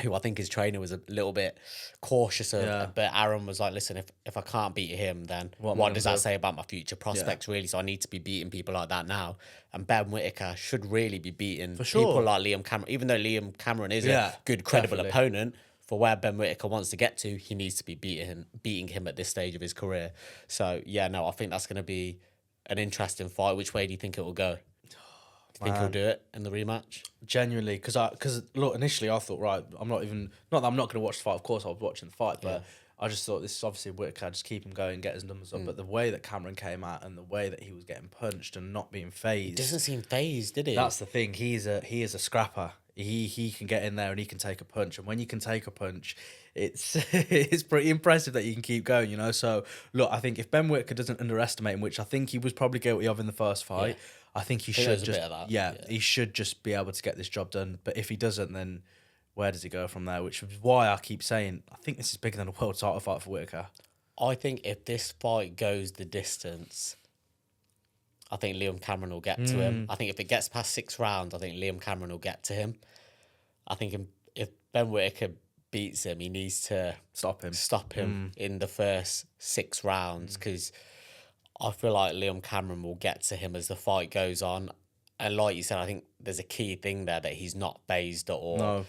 who I think his trainer was a little bit cautious of, but Aaron was like, listen, if I can't beat him, then what does that say about my future prospects, really? So I need to be beating people like that now. And Ben Whittaker should really be beating people like Liam Cameron, even though Liam Cameron is a good, credible opponent. For where Ben Whittaker wants to get to, he needs to be beating him at this stage of his career. So, I think that's going to be an interesting fight. Which way do you think it will go? Do you think he'll do it in the rematch? Genuinely, because look, initially I thought, right, not that I'm not going to watch the fight. Of course, I was watching the fight, but I just thought this is obviously Whittaker. Just keep him going, get his numbers up. But the way that Cameron came out and the way that he was getting punched and not being phased, He doesn't seem phased, did he? That's the thing. He is a scrapper. He can get in there and he can take a punch. And when you can take a punch, it's it's pretty impressive that you can keep going, you know. So look, I think if Ben Whittaker doesn't underestimate him, which I think he was probably guilty of in the first fight, I think he should just he should just be able to get this job done. But if he doesn't, then where does he go from there? Which is why I keep saying I think this is bigger than a world title fight for Whittaker. I think if this fight goes the distance, I think Liam Cameron will get to him. I think if it gets past 6 rounds, I think Liam Cameron will get to him. I think if Ben Whittaker beats him, he needs to stop him in the first 6 rounds, because I feel like Liam Cameron will get to him as the fight goes on. And like you said, I think there's a key thing there that he's not phased at all. No.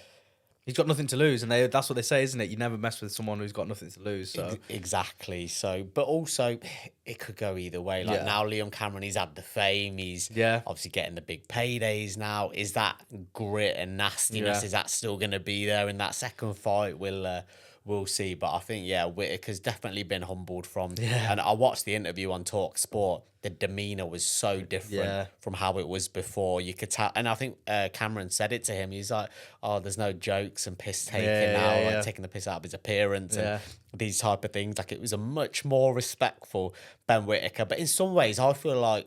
He's got nothing to lose, and that's what they say, isn't it? You never mess with someone who's got nothing to lose. So exactly. So, but also it could go either way. Like now, Liam Cameron, he's had the fame. He's obviously getting the big paydays now. Is that grit and nastiness? Is that still going to be there in that second fight? We'll see. But I think Whittaker's definitely been humbled from. And I watched the interview on Talksport. The demeanor was so different from how it was before. You could tell, and I think Cameron said it to him. He's like, "Oh, there's no jokes and piss taking now, like taking the piss out of his appearance and these type of things." Like, it was a much more respectful Ben Whittaker. But in some ways, I feel like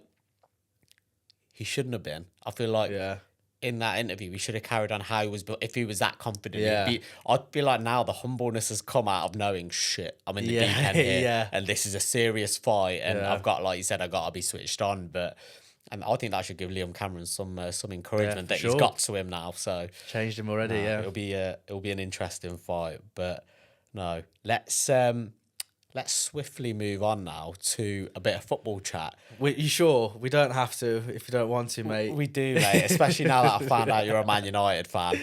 he shouldn't have been. I feel like in that interview, we should have carried on how he was. But if he was that confident, I feel like now the humbleness has come out of knowing, shit, I'm in the deep end here, and this is a serious fight, and I've got, like you said, I got to be switched on. But And I think that should give Liam Cameron some encouragement for that he's sure. got to him now. So Changed him already, yeah. it'll be an interesting fight. But no, let's swiftly move on now to a bit of football chat. You sure? We don't have to if you don't want to, mate. We do, mate. Especially now that I found out you're a Man United fan,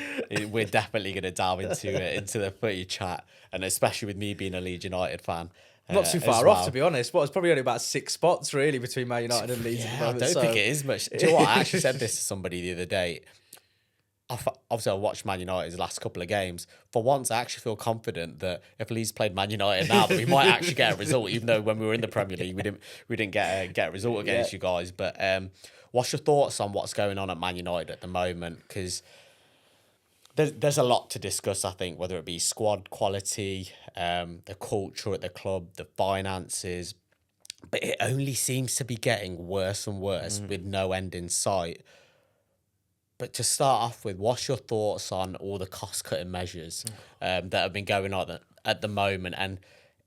we're definitely going to delve into the footy chat, and especially with me being a Leeds United fan. Not too far off, to be honest. It's probably only about 6 spots, really, between Man United and Leeds at the Yeah, I moment. don't think it is much. Do you know what? I actually said this to somebody the other day. Obviously, I watched Man United's last couple of games. For once, I actually feel confident that if Leeds played Man United now, that we might actually get a result. Even though when we were in the Premier League, we didn't get a result against you guys. But what's your thoughts on what's going on at Man United at the moment? Because there's a lot to discuss, I think, whether it be squad quality, the culture at the club, the finances. But it only seems to be getting worse and worse with no end in sight. But to start off with, what's your thoughts on all the cost-cutting measures that have been going on at the moment? And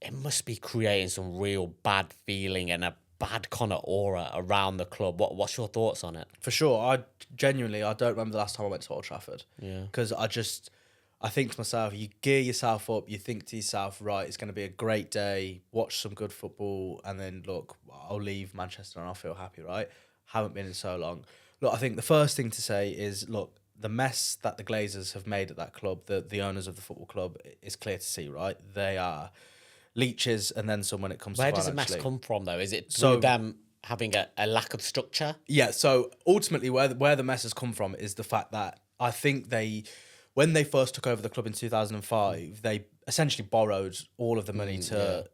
it must be creating some real bad feeling and a bad kind of aura around the club. What's your thoughts on it? For sure. I don't remember the last time I went to Old Trafford. Yeah. Because I think to myself, you gear yourself up, you think to yourself, right, it's going to be a great day, watch some good football, and then, look, I'll leave Manchester and I'll feel happy, right? Haven't been in so long. Look, I think the first thing to say is, look, the mess that the Glazers have made at that club, the owners of the football club, is clear to see, right? They are leeches and then some when it comes to Where financially. does the mess come from, though? Is it through them having a lack of structure? Yeah, so ultimately where the mess has come from is the fact that I think when they first took over the club in 2005, they essentially borrowed all of the money to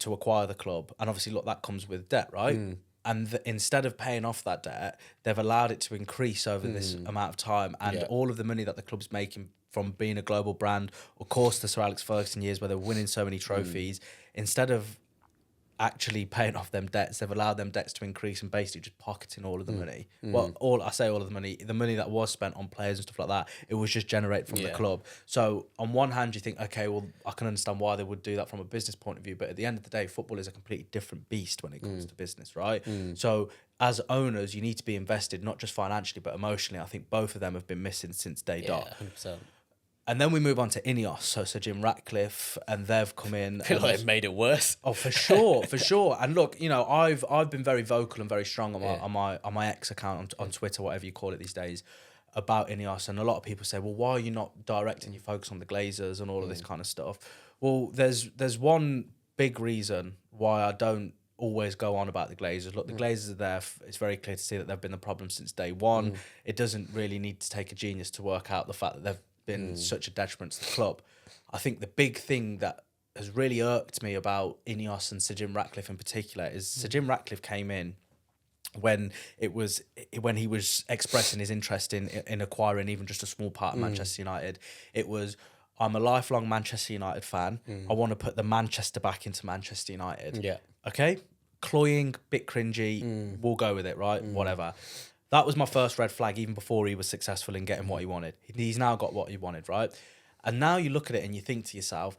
acquire the club. And obviously, look, that comes with debt, right? And instead of paying off that debt, they've allowed it to increase over this amount of time. And all of the money that the club's making from being a global brand, of course, the Sir Alex Ferguson years where they're winning so many trophies, instead of actually paying off them debts, they've allowed them debts to increase and basically just pocketing all of the money. Well, all of the money that was spent on players and stuff like that, it was just generated from the club. So on one hand, you think, okay, well, I can understand why they would do that from a business point of view, but at the end of the day, football is a completely different beast when it comes to business, right? So as owners, you need to be invested, not just financially, but emotionally. I think both of them have been missing since day dot. 100%. And then we move on to Ineos, so Sir Jim Ratcliffe, and they've come in. I feel like they've made it worse. Oh, for sure, for sure. And look, I've been very vocal and very strong on my ex account on Twitter, whatever you call it these days, about Ineos. And a lot of people say, well, why are you not directing your focus on the Glazers and all of this kind of stuff? Well, there's one big reason why I don't always go on about the Glazers. Look, the Glazers are there. It's very clear to see that they've been the problem since day one. It doesn't really need to take a genius to work out the fact that they've been such a detriment to the club. I think the big thing that has really irked me about Ineos and Sir Jim Ratcliffe in particular is Sir Jim Ratcliffe came in when he was expressing his interest in acquiring even just a small part of Manchester United. It was, I'm a lifelong Manchester United fan. I want to put the Manchester back into Manchester United. Yeah. Okay? Cloying, bit cringy, we'll go with it, right? Whatever. That was my first red flag, even before he was successful in getting what he wanted. He's now got what he wanted, right? And now you look at it and you think to yourself,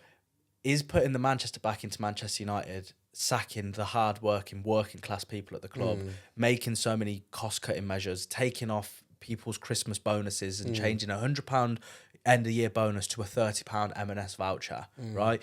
is putting the Manchester back into Manchester United, sacking the hard-working, working-class people at the club, making so many cost-cutting measures, taking off people's Christmas bonuses and changing £100 end-of-year bonus to a £30 M&S voucher, right?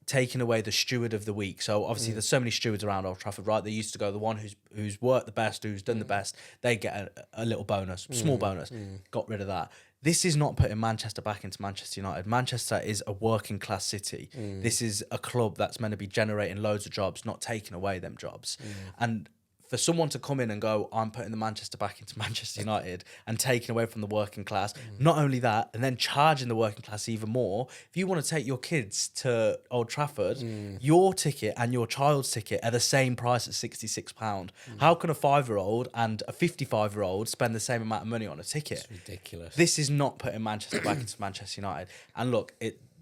Taking away the steward of the week. So obviously there's so many stewards around Old Trafford, right? They used to go, the one who's worked the best, who's done the best, they get a little bonus, small bonus. Got rid of that. This is not putting Manchester back into Manchester United. Manchester is a working class city. This is a club that's meant to be generating loads of jobs, not taking away them jobs. And for someone to come in and go, I'm putting the Manchester back into Manchester United and taking away from the working class, not only that, and then charging the working class even more. If you want to take your kids to Old Trafford, your ticket and your child's ticket are the same price at £66. How can a 5-year-old and a 55-year-old spend the same amount of money on a ticket? It's ridiculous. This is not putting Manchester back into Manchester United. And look,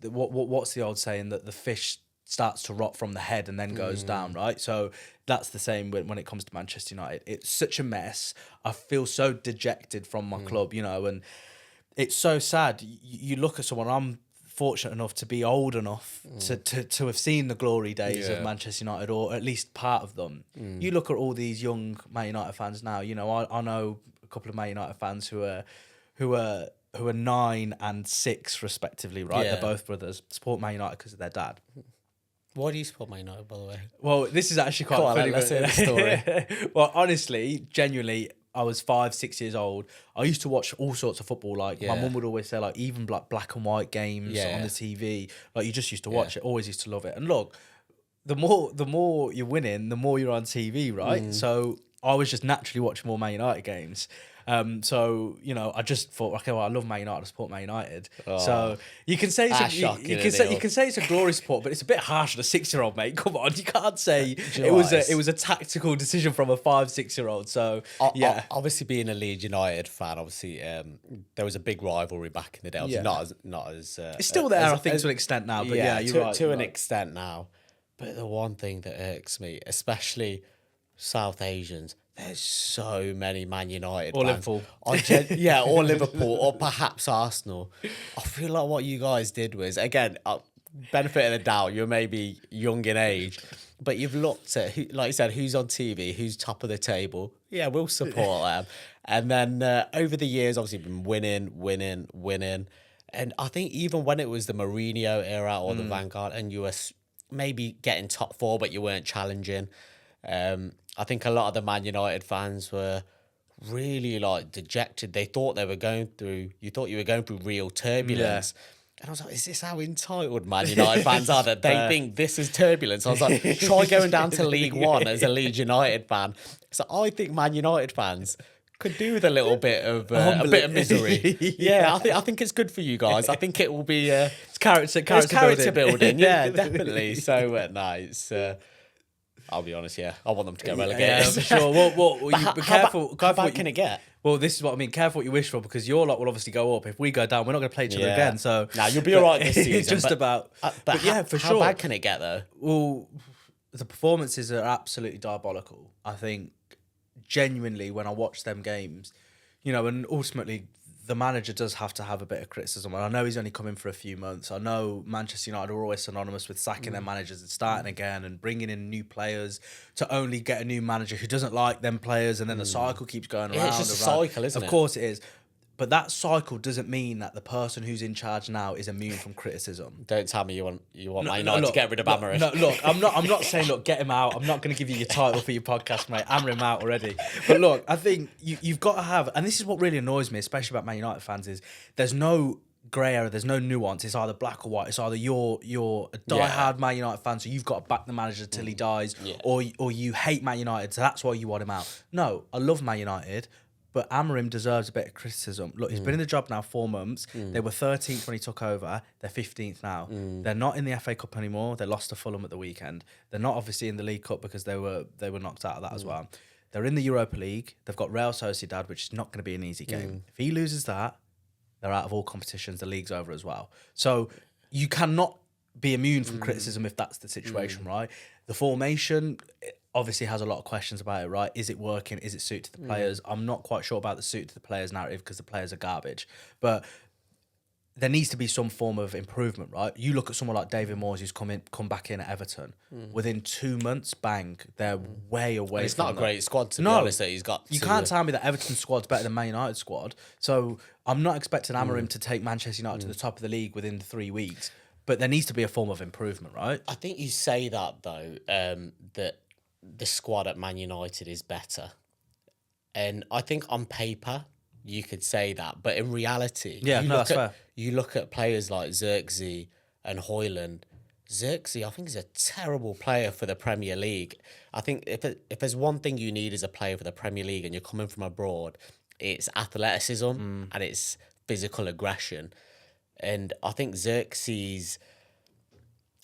what's the old saying that the fish starts to rot from the head and then goes down, right? So that's the same when it comes to Manchester United. It's such a mess. I feel so dejected from my club, and it's so sad. You look at someone, I'm fortunate enough to be old enough to have seen the glory days of Manchester United, or at least part of them. You look at all these young Man United fans now. You know, I know a couple of Man United fans who are 9 and 6 respectively. Right, Yeah. they're both brothers. Support Man United because of their dad. Why do you support Man United, by the way? Well, this is actually quite Go on, funny. let's hear the story. Well, honestly, genuinely, I was 5, 6 years old. I used to watch all sorts of football. Like my mum would always say, like even like black and white games on the TV. Like you just used to watch it. Always used to love it. And look, the more you're winning, the more you're on TV, right? So I was just naturally watching more Man United games. So you know, I just thought, okay, well, I love Man United, I support Man United. So you can say you can say it's a glory sport, but it's a bit harsh on a 6-year-old, mate. Come on, you can't say it was a tactical decision from a 5, 6-year-old. So Obviously, being a Leeds United fan, obviously there was a big rivalry back in the day. Obviously not as it's still there, I think, to an extent now. But you're right. To an extent now. But the one thing that irks me, especially South Asians, there's so many Man United Or fans. Liverpool. Or Liverpool, or perhaps Arsenal. I feel like what you guys did was, again, benefit of the doubt, you're maybe young in age, but you've looked at, like you said, who's on TV, who's top of the table. Yeah, we'll support them. And then over the years, obviously, been winning. And I think even when it was the Mourinho era or the Vanguard, and you were maybe getting top 4, but you weren't challenging, I think a lot of the Man United fans were really like dejected. They thought you were going through real turbulence. And I was like, is this how entitled Man United fans are, that they think this is turbulence? I was like, try going down to League One as a Leeds United fan. So I think Man United fans could do with a little bit of misery. I think it's good for you guys. I think it will be It's character building. Yeah, definitely. So it's I'll be honest, I want them to get relegated. Yeah, for sure. Well, be careful. How bad can it get? Well, this is what I mean. Careful what you wish for, because your lot will obviously go up. If we go down, we're not going to play each other again. So now you'll be all right this season. But yeah, for sure. How bad can it get though? Well, the performances are absolutely diabolical. I think genuinely when I watch them games, you know, and ultimately the manager does have to have a bit of criticism. And I know he's only come in for a few months. I know Manchester United are always synonymous with sacking their managers and starting again and bringing in new players to only get a new manager who doesn't like them players, and then the cycle keeps going around. It's just a cycle, isn't it? Of course it is. But that cycle doesn't mean that the person who's in charge now is immune from criticism. Don't tell me you want Man United to get rid of Amarim. No, look, I'm not saying, look, get him out. I'm not going to give you your title for your podcast, mate. Hammer him out already. But look, I think you've got to have, and this is what really annoys me, especially about Man United fans, is there's no grey area, there's no nuance. It's either black or white. It's either you're a diehard Man United fan, so you've got to back the manager till he dies, or you hate Man United, so that's why you want him out. No, I love Man United, but Amarim deserves a bit of criticism. Look, he's been in the job now 4 months. They were 13th when he took over. They're 15th now. They're not in the FA Cup anymore. They lost to Fulham at the weekend. They're not obviously in the League Cup because they were knocked out of that as well. They're in the Europa League. They've got Real Sociedad, which is not going to be an easy game. If he loses that, they're out of all competitions. The league's over as well. So you cannot be immune from criticism if that's the situation, right? The formation obviously has a lot of questions about it, right? Is it working? Is it suited to the players? I'm not quite sure about the suit to the players narrative because the players are garbage. But there needs to be some form of improvement, right? You look at someone like David Moyes who's come back in at Everton. Within 2 months, bang, they're way away. And it's not a great squad, to be honest, that he's got. You can't tell me that Everton's squad's better than Man United squad. So I'm not expecting Amarim to take Manchester United to the top of the league within 3 weeks. But there needs to be a form of improvement, right? I think you say that, though, that the squad at Man United is better. And I think on paper, you could say that. But in reality, that's fair. You look at players like Xerxes and Højlund. Xerxes, I think, is a terrible player for the Premier League. I think if there's one thing you need as a player for the Premier League and you're coming from abroad, it's athleticism and it's physical aggression. And I think Xerxes'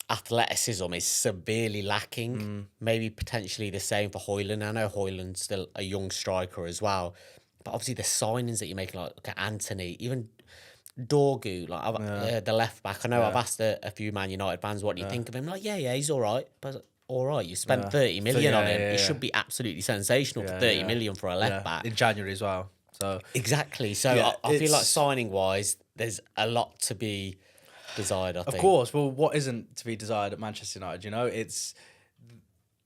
athleticism is severely lacking. Maybe potentially the same for Højlund. I know Højlund's still a young striker as well. But obviously the signings that you're making, like Anthony, even Dorgu, the left back. I know I've asked a few Man United fans, what do you think of him? Like, he's all right. But all right, you spent 30 million on him. He should be absolutely sensational for 30 million for a left back. In January as well. So exactly. So I feel like signing-wise, there's a lot to be desired, I think. Of course. Well, what isn't to be desired at Manchester United? You know, it's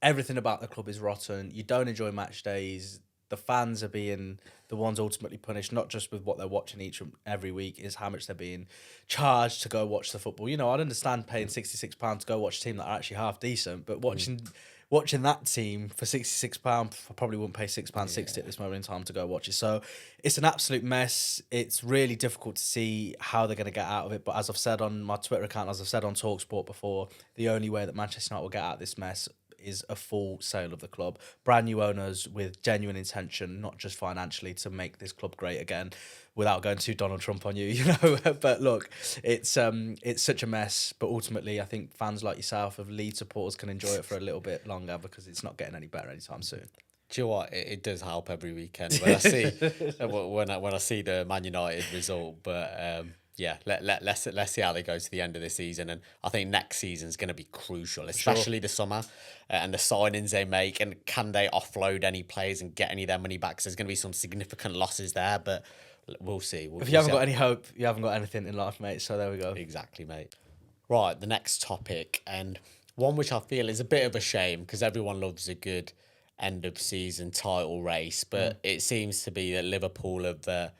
everything about the club is rotten. You don't enjoy match days. The fans are being the ones ultimately punished, not just with what they're watching each and every week, is how much they're being charged to go watch the football. You know, I'd understand paying £66 to go watch a team that are actually half decent, but watching that team for £66, I probably wouldn't pay £6.60 at this moment in time to go watch it. So it's an absolute mess. It's really difficult to see how they're going to get out of it. But as I've said on my Twitter account, as I've said on Talksport before, the only way that Manchester United will get out of this mess is a full sale of the club. Brand new owners with genuine intention, not just financially, to make this club great again, without going too Donald Trump on you, you know. But look, it's such a mess. But ultimately, I think fans like yourself of Leeds supporters can enjoy it for a little bit longer because it's not getting any better anytime soon. Do you know what? It does help every weekend when I see when I see the Man United result. But yeah, let's see how they go to the end of the season, and I think next season is going to be crucial, especially the summer and the signings they make, and can they offload any players and get any of their money back? Because there's going to be some significant losses there, but we'll see. If you haven't got any hope, you haven't got anything in life, mate. So there we go. Exactly, mate. Right, the next topic, and one which I feel is a bit of a shame because everyone loves a good end of season title race, but it seems to be that Liverpool have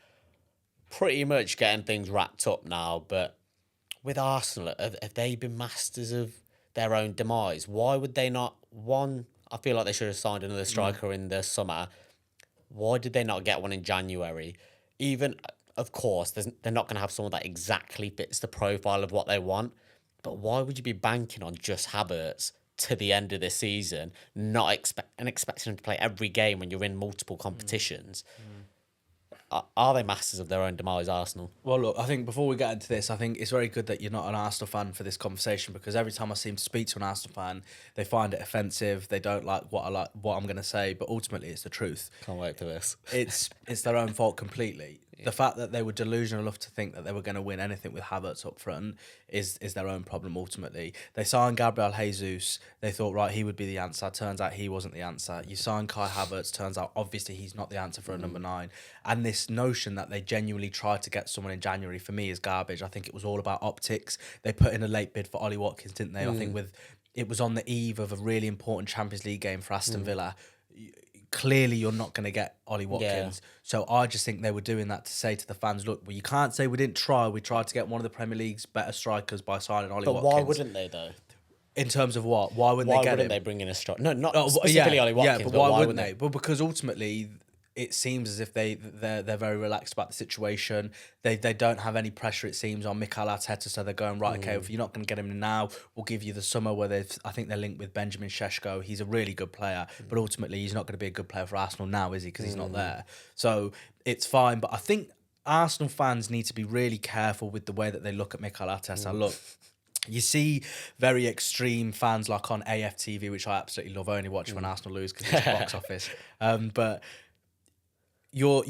pretty much getting things wrapped up now. But with Arsenal, have they been masters of their own demise? Why would they not? One, I feel like they should have signed another striker in the summer. Why did they not get one in January? Even, of course, they're not going to have someone that exactly fits the profile of what they want. But why would you be banking on just Havertz to the end of the season, not expecting him to play every game when you're in multiple competitions? Are they masters of their own demise, Arsenal? Well, look, I think before we get into this, I think it's very good that you're not an Arsenal fan for this conversation, because every time I seem to speak to an Arsenal fan, they find it offensive. They don't like what I'm going to say, but ultimately it's the truth. Can't wait for this. It's their own fault completely. The fact that they were delusional enough to think that they were going to win anything with Havertz up front is their own problem ultimately. They signed Gabriel Jesus. They thought, right, he would be the answer. Turns out he wasn't the answer. You sign Kai Havertz. Turns out obviously he's not the answer for a number 9. And this notion that they genuinely tried to get someone in January, for me, is garbage. I think it was all about optics. They put in a late bid for Ollie Watkins, didn't they? I think it was on the eve of a really important Champions League game for Aston Villa. Clearly, you're not going to get Ollie Watkins. Yeah. So I just think they were doing that to say to the fans, look, well, you can't say we didn't try. We tried to get one of the Premier League's better strikers by signing Ollie Watkins. But why wouldn't they, though? In terms of what? Why wouldn't they get him? Why wouldn't they bring in a striker? No, not specifically Ollie Watkins. Yeah, but why wouldn't they? Well, because ultimately, it seems as if they're very relaxed about the situation. They don't have any pressure, it seems, on Mikel Arteta. So they're going, right, okay, if you're not going to get him now, we'll give you the summer where I think they're linked with Benjamin Šeško. He's a really good player, but ultimately he's not going to be a good player for Arsenal now, is he? Because he's not there. So it's fine. But I think Arsenal fans need to be really careful with the way that they look at Mikel Arteta. Look, you see very extreme fans like on AFTV, which I absolutely love. I only watch when Arsenal lose because it's box office. But your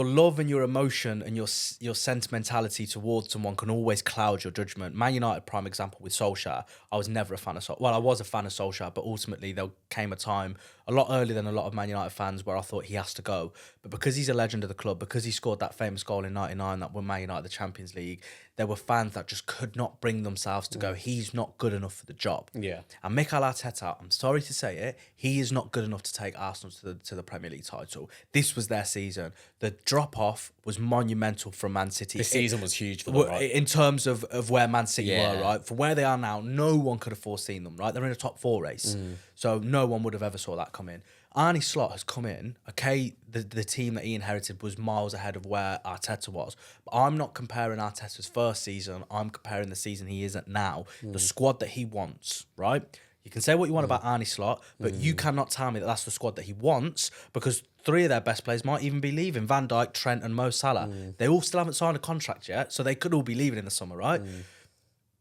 love and your emotion and your sentimentality towards someone can always cloud your judgment. Man United, prime example with Solskjaer. I was never a fan of Solskjaer. Well, I was a fan of Solskjaer, but ultimately there came a time a lot earlier than a lot of Man United fans where I thought he has to go. But because he's a legend of the club, because he scored that famous goal in '99 that won Man United the Champions League, there were fans that just could not bring themselves to go, he's not good enough for the job. Yeah. And Mikel Arteta, I'm sorry to say it, he is not good enough to take Arsenal to the Premier League title. This was their season. The drop-off was monumental from Man City. The season was huge for them, right? In terms of where Man City were, right? For where they are now, no one could have foreseen them, right? They're in a top 4 race. So no one would have ever saw that come in. Arne Slot has come in. Okay, the team that he inherited was miles ahead of where Arteta was. But I'm not comparing Arteta's first season. I'm comparing the season he is at now. The squad that he wants, right? You can say what you want about Arne Slot, but you cannot tell me that that's the squad that he wants, because 3 of their best players might even be leaving. Van Dijk, Trent and Mo Salah. They all still haven't signed a contract yet, so they could all be leaving in the summer, right?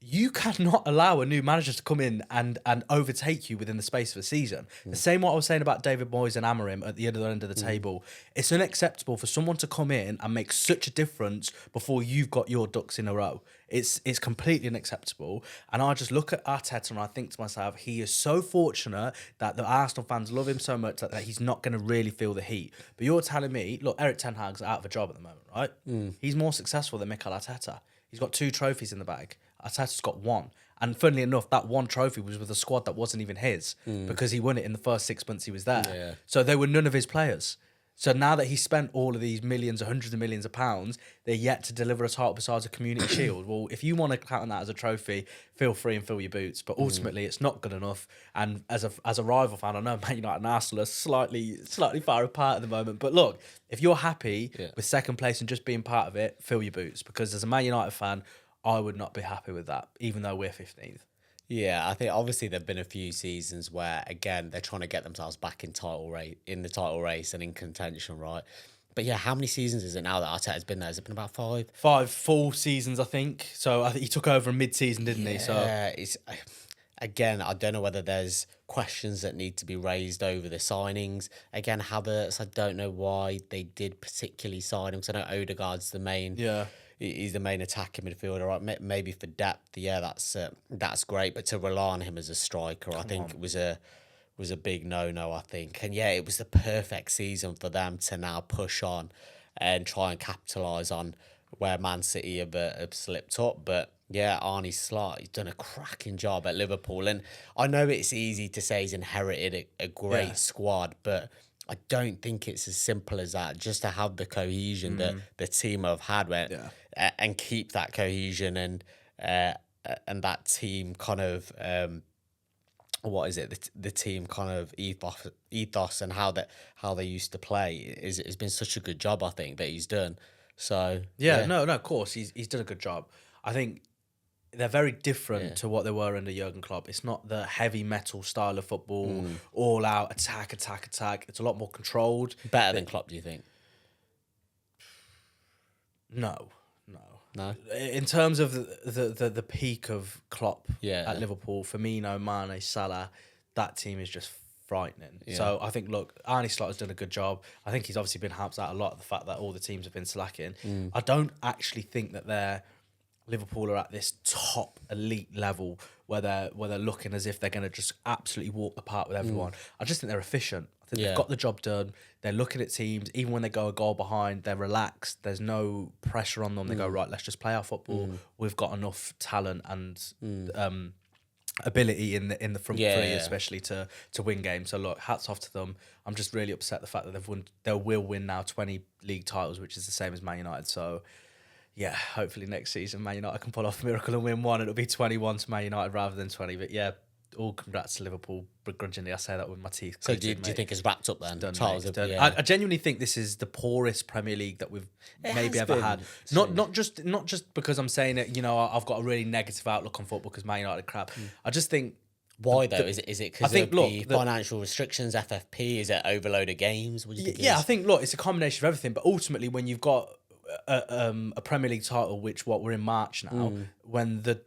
You cannot allow a new manager to come in and overtake you within the space of a season. The same what I was saying about David Moyes and Amorim at the end of the table. It's unacceptable for someone to come in and make such a difference before you've got your ducks in a row. It's completely unacceptable. And I just look at Arteta and I think to myself, he is so fortunate that the Arsenal fans love him so much that he's not going to really feel the heat. But you're telling me, look, Eric Ten Hag's out of a job at the moment, right? He's more successful than Mikel Arteta. He's got 2 trophies in the bag. Arteta's got one. And funnily enough, that one trophy was with a squad that wasn't even his because he won it in the first 6 months he was there. Yeah. So they were none of his players. So now that he's spent all of these millions, hundreds of millions of pounds, they're yet to deliver a title besides a community shield. Well, if you want to count on that as a trophy, feel free and fill your boots. But ultimately, it's not good enough. And as a rival fan, I know Man United and Arsenal are slightly far apart at the moment. But look, if you're happy with second place and just being part of it, fill your boots. Because as a Man United fan, I would not be happy with that, even though we're 15th. Yeah, I think obviously there've been a few seasons where again they're trying to get themselves back in the title race and in contention, right? But yeah, how many seasons is it now that Arteta's been there? Has it been about 5? 5 full seasons, I think. So I think he took over in mid-season, didn't he? So Yeah, it's again, I don't know whether there's questions that need to be raised over the signings. Again, Havertz, I don't know why they did particularly sign him. Because I know Odegaard's the main. Yeah. He's the main attacking midfielder, right? Maybe for depth, yeah, that's great. But to rely on him as a striker, I think it was a big no. I think, and yeah, it was the perfect season for them to now push on and try and capitalise on where Man City have slipped up. But yeah, Arne Slot, he's done a cracking job at Liverpool, and I know it's easy to say he's inherited a great squad, but I don't think it's as simple as that. Just to have the cohesion that the team have had, and keep that cohesion and that team kind of what is it? The team kind of ethos and how they used to play has been such a good job. I think that he's done. So no, of course he's done a good job. I think they're very different to what they were under Jurgen Klopp. It's not the heavy metal style of football, all out attack. It's a lot more controlled. Better than Klopp, do you think? No. No. In terms of the peak of Klopp Yeah. at Liverpool, Firmino, Mane, Salah, that team is just frightening. Yeah. So I think, look, Arne Slot has done a good job. I think he's obviously been helped out a lot of the fact that all the teams have been slacking. I don't actually think that Liverpool are at this top elite level where they're looking as if they're going to just absolutely walk the park with everyone. I just think they're efficient. I think they've got the job done. They're looking at teams, even when they go a goal behind, they're relaxed. There's no pressure on them. They go, right, let's just play our football. We've got enough talent and ability in the front three, especially to win games. So look, hats off to them. I'm just really upset the fact that they will win now 20 league titles, which is the same as Man United. So yeah, hopefully next season Man United can pull off a miracle and win one. It'll be 21 to Man United rather than 20. But yeah, all congrats to Liverpool. Begrudgingly, I say that with my teeth. So do you think it's wrapped up then? Done, Titles mate, have- done. I genuinely think this is the poorest Premier League that we've maybe has ever been. had. Not just because I'm saying it. You know, I've got a really negative outlook on football because Man United are crap. I just think. Why though? Is it because of the the financial restrictions, FFP? Is it overload of games? What do you think? Yeah, I think it's a combination of everything. But ultimately, when you've got a Premier League title, which we're in March now, when the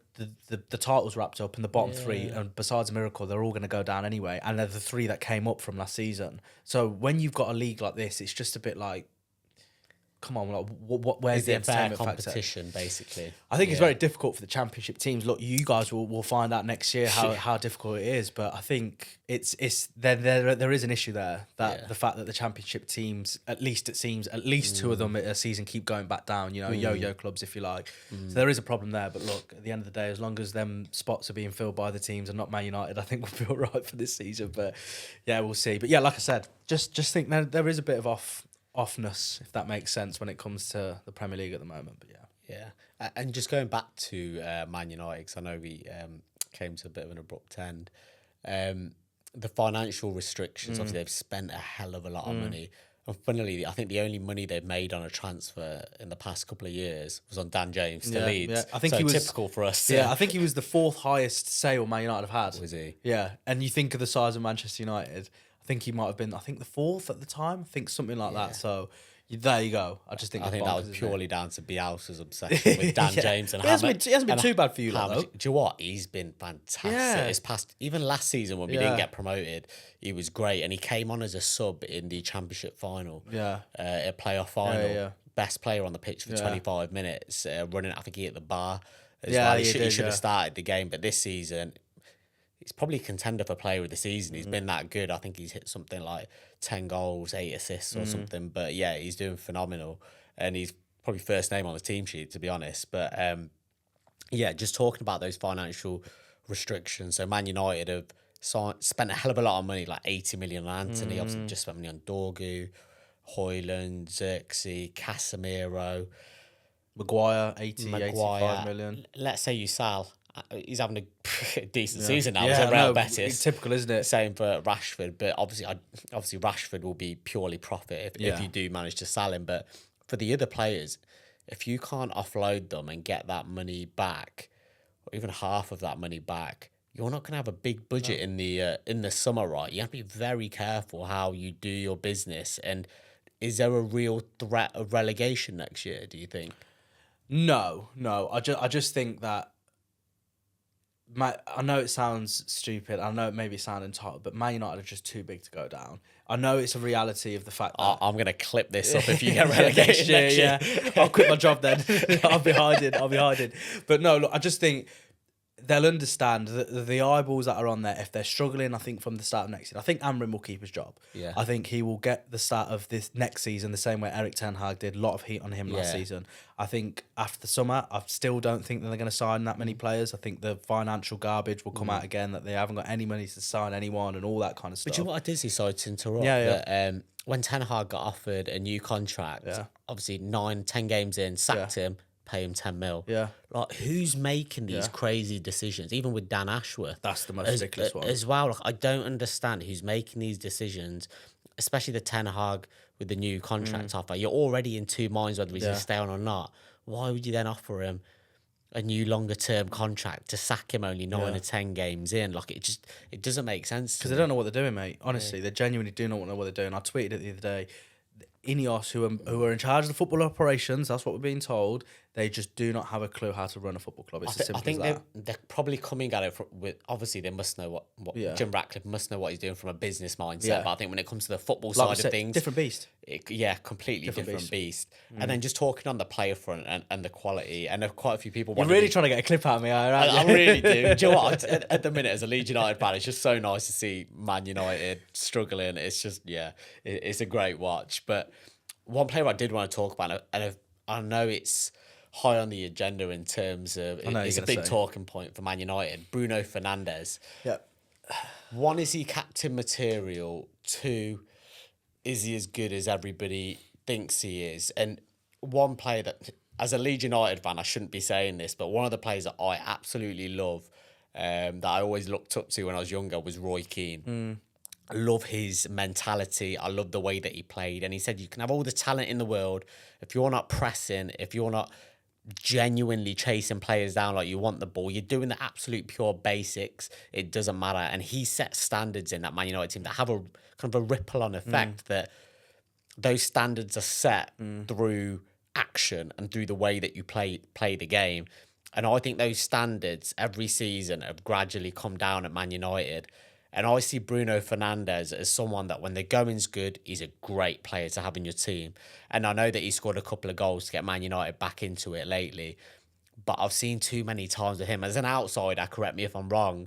title's wrapped up and the bottom three, and besides a miracle, they're all going to go down anyway. And they're the 3 that came up from last season. So when you've got a league like this, it's just a bit like, come on, like, where's Is the it fair entertainment factor? competition, basically? I think it's very difficult for the championship teams. Look, you guys will find out next year how difficult it is. But I think it's there is an issue there that the fact that the championship teams, at least it seems, at least 2 of them a season keep going back down. You know, yo-yo clubs, if you like. So there is a problem there. But look, at the end of the day, as long as them spots are being filled by the teams and not Man United, I think we'll be all right for this season. But yeah, we'll see. But yeah, like I said, just think there is a bit of offness, if that makes sense, when it comes to the Premier League at the moment. But yeah, and just going back to Man United, because I know we came to a bit of an abrupt end. The financial restrictions, obviously, they've spent a hell of a lot of money. And funnily, I think the only money they've made on a transfer in the past couple of years was on Dan James to Leeds. Yeah. I think so he was typical for us. Yeah, I think he was the 4th highest sale Man United have had. Was he? Yeah, and you think of the size of Manchester United. I think he might have been, the 4th at the time. I think something like that. So there you go. I just think that was bonkers, isn't purely down to Bielsa's obsession with Dan James and He hasn't been too bad for you, though. Do you know what? He's been fantastic. Yeah. His past, even last season when we didn't get promoted, he was great, and he came on as a sub in the Championship final. Yeah. A playoff final. Yeah. Best player on the pitch for 25 minutes, running. I think he hit the bar as Yeah, well. he He should did, have started the game, but this season, he's probably a contender for player of the season. He's been that good. I think he's hit something like 10 goals, 8 assists or something. But yeah, he's doing phenomenal. And he's probably first name on the team sheet, to be honest. But yeah, just talking about those financial restrictions. So Man United have spent a hell of a lot of money, like 80 million on Anthony. Obviously, just spent money on Dorgu, Hoyland, Xerxes, Casemiro, Maguire, 85 Maguire. million. Let's say you sell. He's having a decent Yeah. season now. Yeah, He's at Real no, Betis. typical, isn't it? Same for Rashford, but obviously Rashford will be purely profit if Yeah. you do manage to sell him. But for the other players, if you can't offload them and get that money back, or even half of that money back, you're not going to have a big budget in the summer, right? You have to be very careful how you do your business. And is there a real threat of relegation next year, do you think? No. I just think that. I know it sounds stupid. I know it maybe sound entitled, but Man United are just too big to go down. I know it's a reality of the fact that I'm going to clip this up if you get relegated next year. Yeah, I'll quit my job then. I'll be hiding. But no, look, I just think they'll understand the eyeballs that are on there. If they're struggling, I think from the start of next year, I think Amrin will keep his job. Yeah. I think he will get the start of this next season the same way Eric Ten Hag did. A lot of heat on him last season. I think after the summer, I still don't think that they're going to sign that many players. I think the financial garbage will come out again, that they haven't got any money to sign anyone and all that kind of stuff. But you know what I did see, sorry to interrupt, Yeah. that when Ten Hag got offered a new contract, obviously 9-10 games in, sacked him, pay him 10 mil. Yeah. Like, who's making these crazy decisions? Even with Dan Ashworth. That's the most ridiculous one. As well, like, I don't understand who's making these decisions, especially the Ten Hag with the new contract offer. You're already in two minds whether he's going to stay on or not. Why would you then offer him a new longer term contract to sack him only 9 or 10 games in? Like, it doesn't make sense. Because they don't know what they're doing, mate. Honestly, they genuinely do not know what they're doing. I tweeted it the other day. Ineos, who are in charge of the football operations, that's what we're being told. They just do not have a clue how to run a football club. It's as simple I think as that. they're probably coming at it with, obviously they must know what Jim Ratcliffe must know what he's doing from a business mindset. Yeah. But I think when it comes to the football Like side I of said, things, different beast. Completely different beast. And then just talking on the player front and the quality, and quite a few people. You're really trying to get a clip out of me, right? I really do. Do you know what? At the minute, as a Leeds United fan, it's just so nice to see Man United struggling. It's just it's a great watch. But one player I did want to talk about, and I know it's high on the agenda in terms of it's a big talking point for Man United. Bruno Fernandes. Yeah. One, is he captain material? Two, is he as good as everybody thinks he is? And one player that, as a Leeds United fan, I shouldn't be saying this, but one of the players that I absolutely love, that I always looked up to when I was younger, was Roy Keane. I love his mentality. I love the way that he played. And he said, you can have all the talent in the world. If you're not pressing, if you're not genuinely chasing players down like you want the ball, you're doing the absolute pure basics, it doesn't matter. And he set standards in that Man United team that have a kind of a ripple-on effect, that those standards are set through action and through the way that you play the game. And I think those standards every season have gradually come down at Man United. And I see Bruno Fernandes as someone that when the going's good, he's a great player to have in your team. And I know that he scored a couple of goals to get Man United back into it lately. But I've seen too many times with him, as an outsider, correct me if I'm wrong,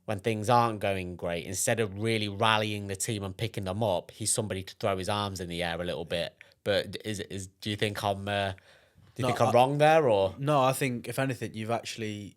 when things aren't going great, instead of really rallying the team and picking them up, he's somebody to throw his arms in the air a little bit. But do you think I'm wrong there, or No, I think if anything, you've actually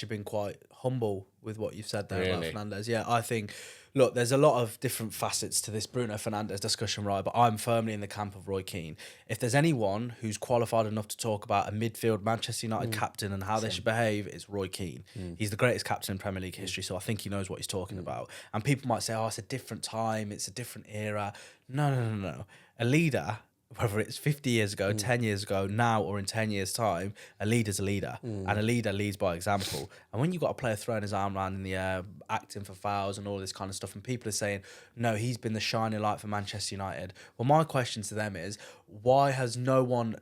been quite humble with what you've said there about Fernandes. Yeah, I think, look, there's a lot of different facets to this Bruno Fernandes discussion, right? But I'm firmly in the camp of Roy Keane. If there's anyone who's qualified enough to talk about a midfield Manchester United captain and how they should behave, it's Roy Keane. He's the greatest captain in Premier League history, so I think he knows what he's talking about. And people might say, oh, it's a different time, it's a different era. No. A leader, whether it's 50 years ago, 10 years ago, now, or in 10 years' time, a leader's a leader. And a leader leads by example. And when you've got a player throwing his arm around in the air, acting for fouls and all this kind of stuff, and people are saying, no, he's been the shining light for Manchester United. Well, my question to them is, why has no one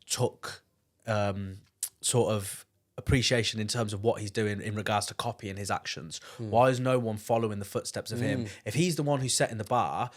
took sort of appreciation in terms of what he's doing in regards to copying his actions? Why is no one following the footsteps of him? If he's the one who's setting the bar,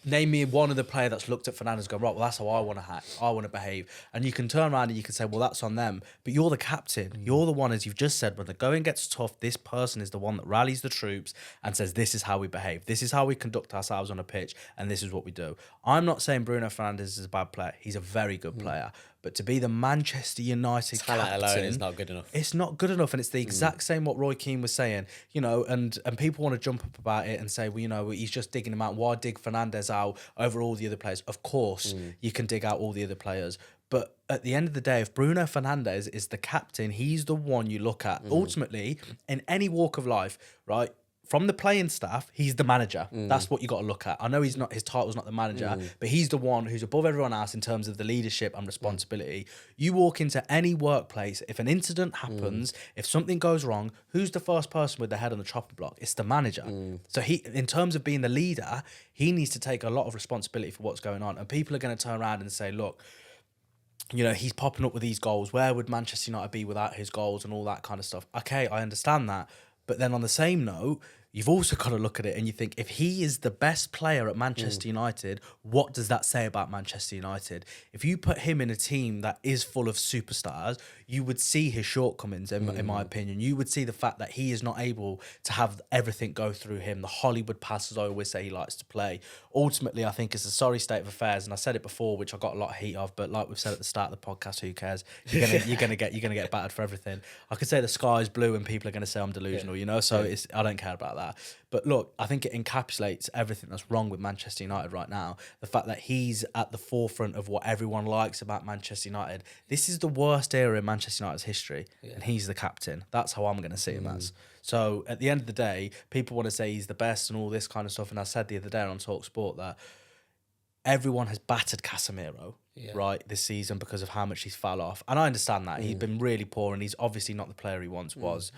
name me one other player that's looked at Fernandes and gone, right, well, that's how I want to I want to behave. And you can turn around and you can say, well, that's on them. But you're the captain. You're the one, as you've just said, when the going gets tough, this person is the one that rallies the troops and says, this is how we behave. This is how we conduct ourselves on a pitch. And this is what we do. I'm not saying Bruno Fernandes is a bad player. He's a very good player. but to be the Manchester United Talent captain alone is not good enough. It's not good enough, and it's the exact same what Roy Keane was saying, you know, and people want to jump up about it and say, well, you know, he's just digging him out. Why dig Fernandes out over all the other players? Of course, you can dig out all the other players, but at the end of the day, if Bruno Fernandes is the captain, he's the one you look at. Ultimately, in any walk of life, right? From the playing staff, he's the manager. That's what you got to look at. I know his title's not the manager, but he's the one who's above everyone else in terms of the leadership and responsibility. You walk into any workplace, if an incident happens, if something goes wrong, who's the first person with their head on the chopping block? It's the manager. So he, in terms of being the leader, he needs to take a lot of responsibility for what's going on. And people are going to turn around and say, look, you know, he's popping up with these goals. Where would Manchester United be without his goals and all that kind of stuff? Okay, I understand that. But then on the same note, you've also got to look at it and you think, if he is the best player at Manchester United, what does that say about Manchester United? If you put him in a team that is full of superstars, you would see his shortcomings, in my opinion. You would see the fact that he is not able to have everything go through him. The Hollywood pass, as I always say, he likes to play. Ultimately, I think it's a sorry state of affairs, and I said it before, which I got a lot of heat of, but like we've said at the start of the podcast, who cares? You're gonna get battered for everything. I could say the sky's blue and people are gonna say I'm delusional, you know, so I don't care about that. But look, I think it encapsulates everything that's wrong with Manchester United right now. The fact that he's at the forefront of what everyone likes about Manchester United. This is the worst era in Manchester United's history, and he's the captain. That's how I'm going to see him as. So at the end of the day, people want to say he's the best and all this kind of stuff. And I said the other day on Talksport that everyone has battered Casemiro, right, this season because of how much he's fell off. And I understand that. He's been really poor and he's obviously not the player he once was.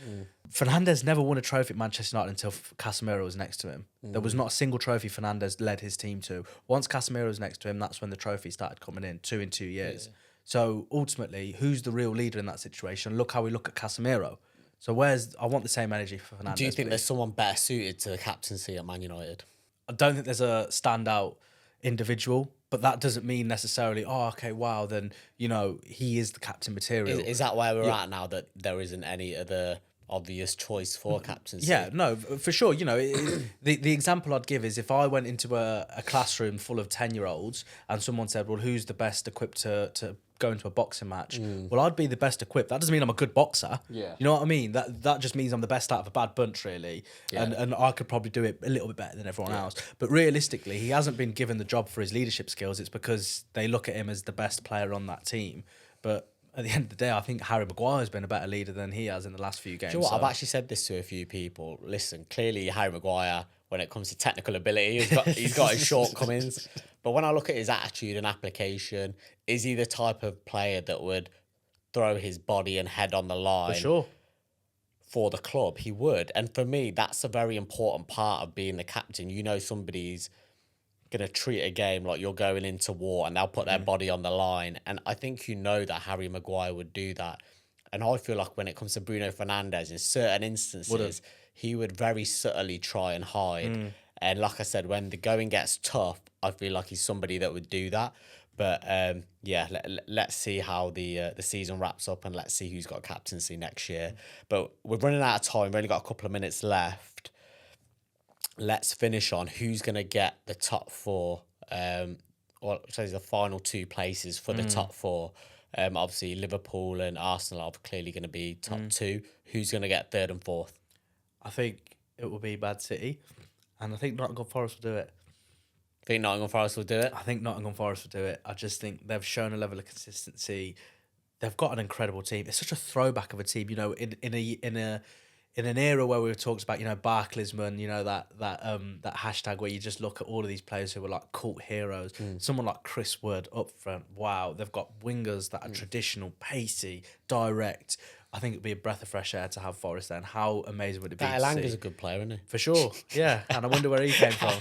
Fernandes never won a trophy at Manchester United until Casemiro was next to him. There was not a single trophy Fernandes led his team to. Once Casemiro was next to him, that's when the trophy started coming in, 2 years. So ultimately, who's the real leader in that situation? Look how we look at Casemiro. So I want the same energy for Fernandes. Do you think there's someone better suited to the captaincy at Man United? I don't think there's a standout individual, but that doesn't mean necessarily, oh, okay, wow, then, you know, he is the captain material. Is that where we're at now, that there isn't any other obvious choice for captaincy? Yeah, no, for sure. You know, the example I'd give is if I went into a classroom full of 10-year-olds and someone said, well, who's the best equipped to go into a boxing match? Well, I'd be the best equipped. That doesn't mean I'm a good boxer. Yeah. You know what I mean? That just means I'm the best out of a bad bunch, really. Yeah. And I could probably do it a little bit better than everyone else. But realistically, he hasn't been given the job for his leadership skills. It's because they look at him as the best player on that team. But at the end of the day, I think Harry Maguire's been a better leader than he has in the last few games. Do you know what? I've actually said this to a few people. Listen, clearly Harry Maguire, when it comes to technical ability, he's got his shortcomings. But when I look at his attitude and application, is he the type of player that would throw his body and head on the line? For sure. For the club? He would. And for me, that's a very important part of being the captain. You know, somebody's going to treat a game like you're going into war and they'll put their body on the line. And I think you know that Harry Maguire would do that. And I feel like when it comes to Bruno Fernandes, in certain instances, he would very subtly try and hide. And like I said, when the going gets tough, I feel like he's somebody that would do that. But let's see how the season wraps up and let's see who's got captaincy next year. But we're running out of time. We've only got a couple of minutes left. Let's finish on who's going to get the top four, or say the final two places for the top four. Obviously, Liverpool and Arsenal are clearly going to be top two. Who's going to get third and fourth? I think it will be Man City, and I think Nottingham Forest will do it. Think Nottingham Forest will do it? I think Nottingham Forest will do it. I just think they've shown a level of consistency. They've got an incredible team. It's such a throwback of a team, you know, in an era where we were talking about, you know, Barclaysman, you know, that hashtag where you just look at all of these players who were like cult heroes. Someone like Chris Wood up front. Wow, they've got wingers that are traditional, pacey, direct. I think it'd be a breath of fresh air to have Forest there. And how amazing would it be? Elanga's a good player, isn't he? For sure, yeah. And I wonder where he came from.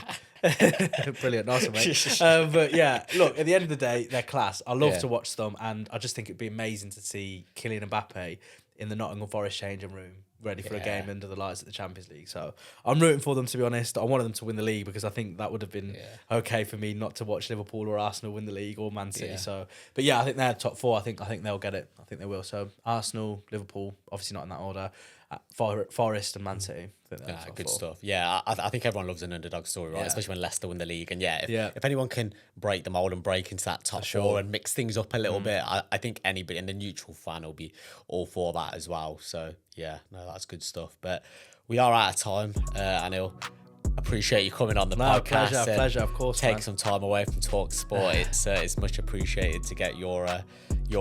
Brilliant, nice one, mate. But yeah, look, at the end of the day, they're class. I love to watch them, and I just think it'd be amazing to see Kylian Mbappe in the Nottingham Forest changing room, ready for a game under the lights at the Champions League. So I'm rooting for them, to be honest. I wanted them to win the league because I think that would have been okay for me not to watch Liverpool or Arsenal win the league or Man City. So, but yeah, I think they're top four. I think they'll get it. I think they will. So Arsenal, Liverpool, obviously not in that order. Forest and Man City. think that's Good all. stuff. Yeah, I think everyone loves an underdog story, right? Yeah. Especially when Leicester win the league. And if anyone can break the mold and break into that top four and mix things up a little bit, I think anybody, and the neutral fan will be all for that as well. So yeah, no, that's good stuff. But we are out of time, Anil. Appreciate you coming on the podcast. Pleasure, of course. Take some time away from Talksport. It's much appreciated to get your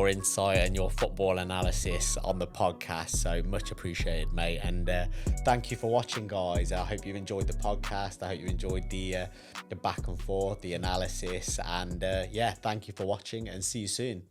insight and your football analysis on the podcast. So much appreciated, mate. And thank you for watching, guys. I hope you enjoyed the podcast. I hope you enjoyed the back and forth, the analysis, and thank you for watching. And see you soon.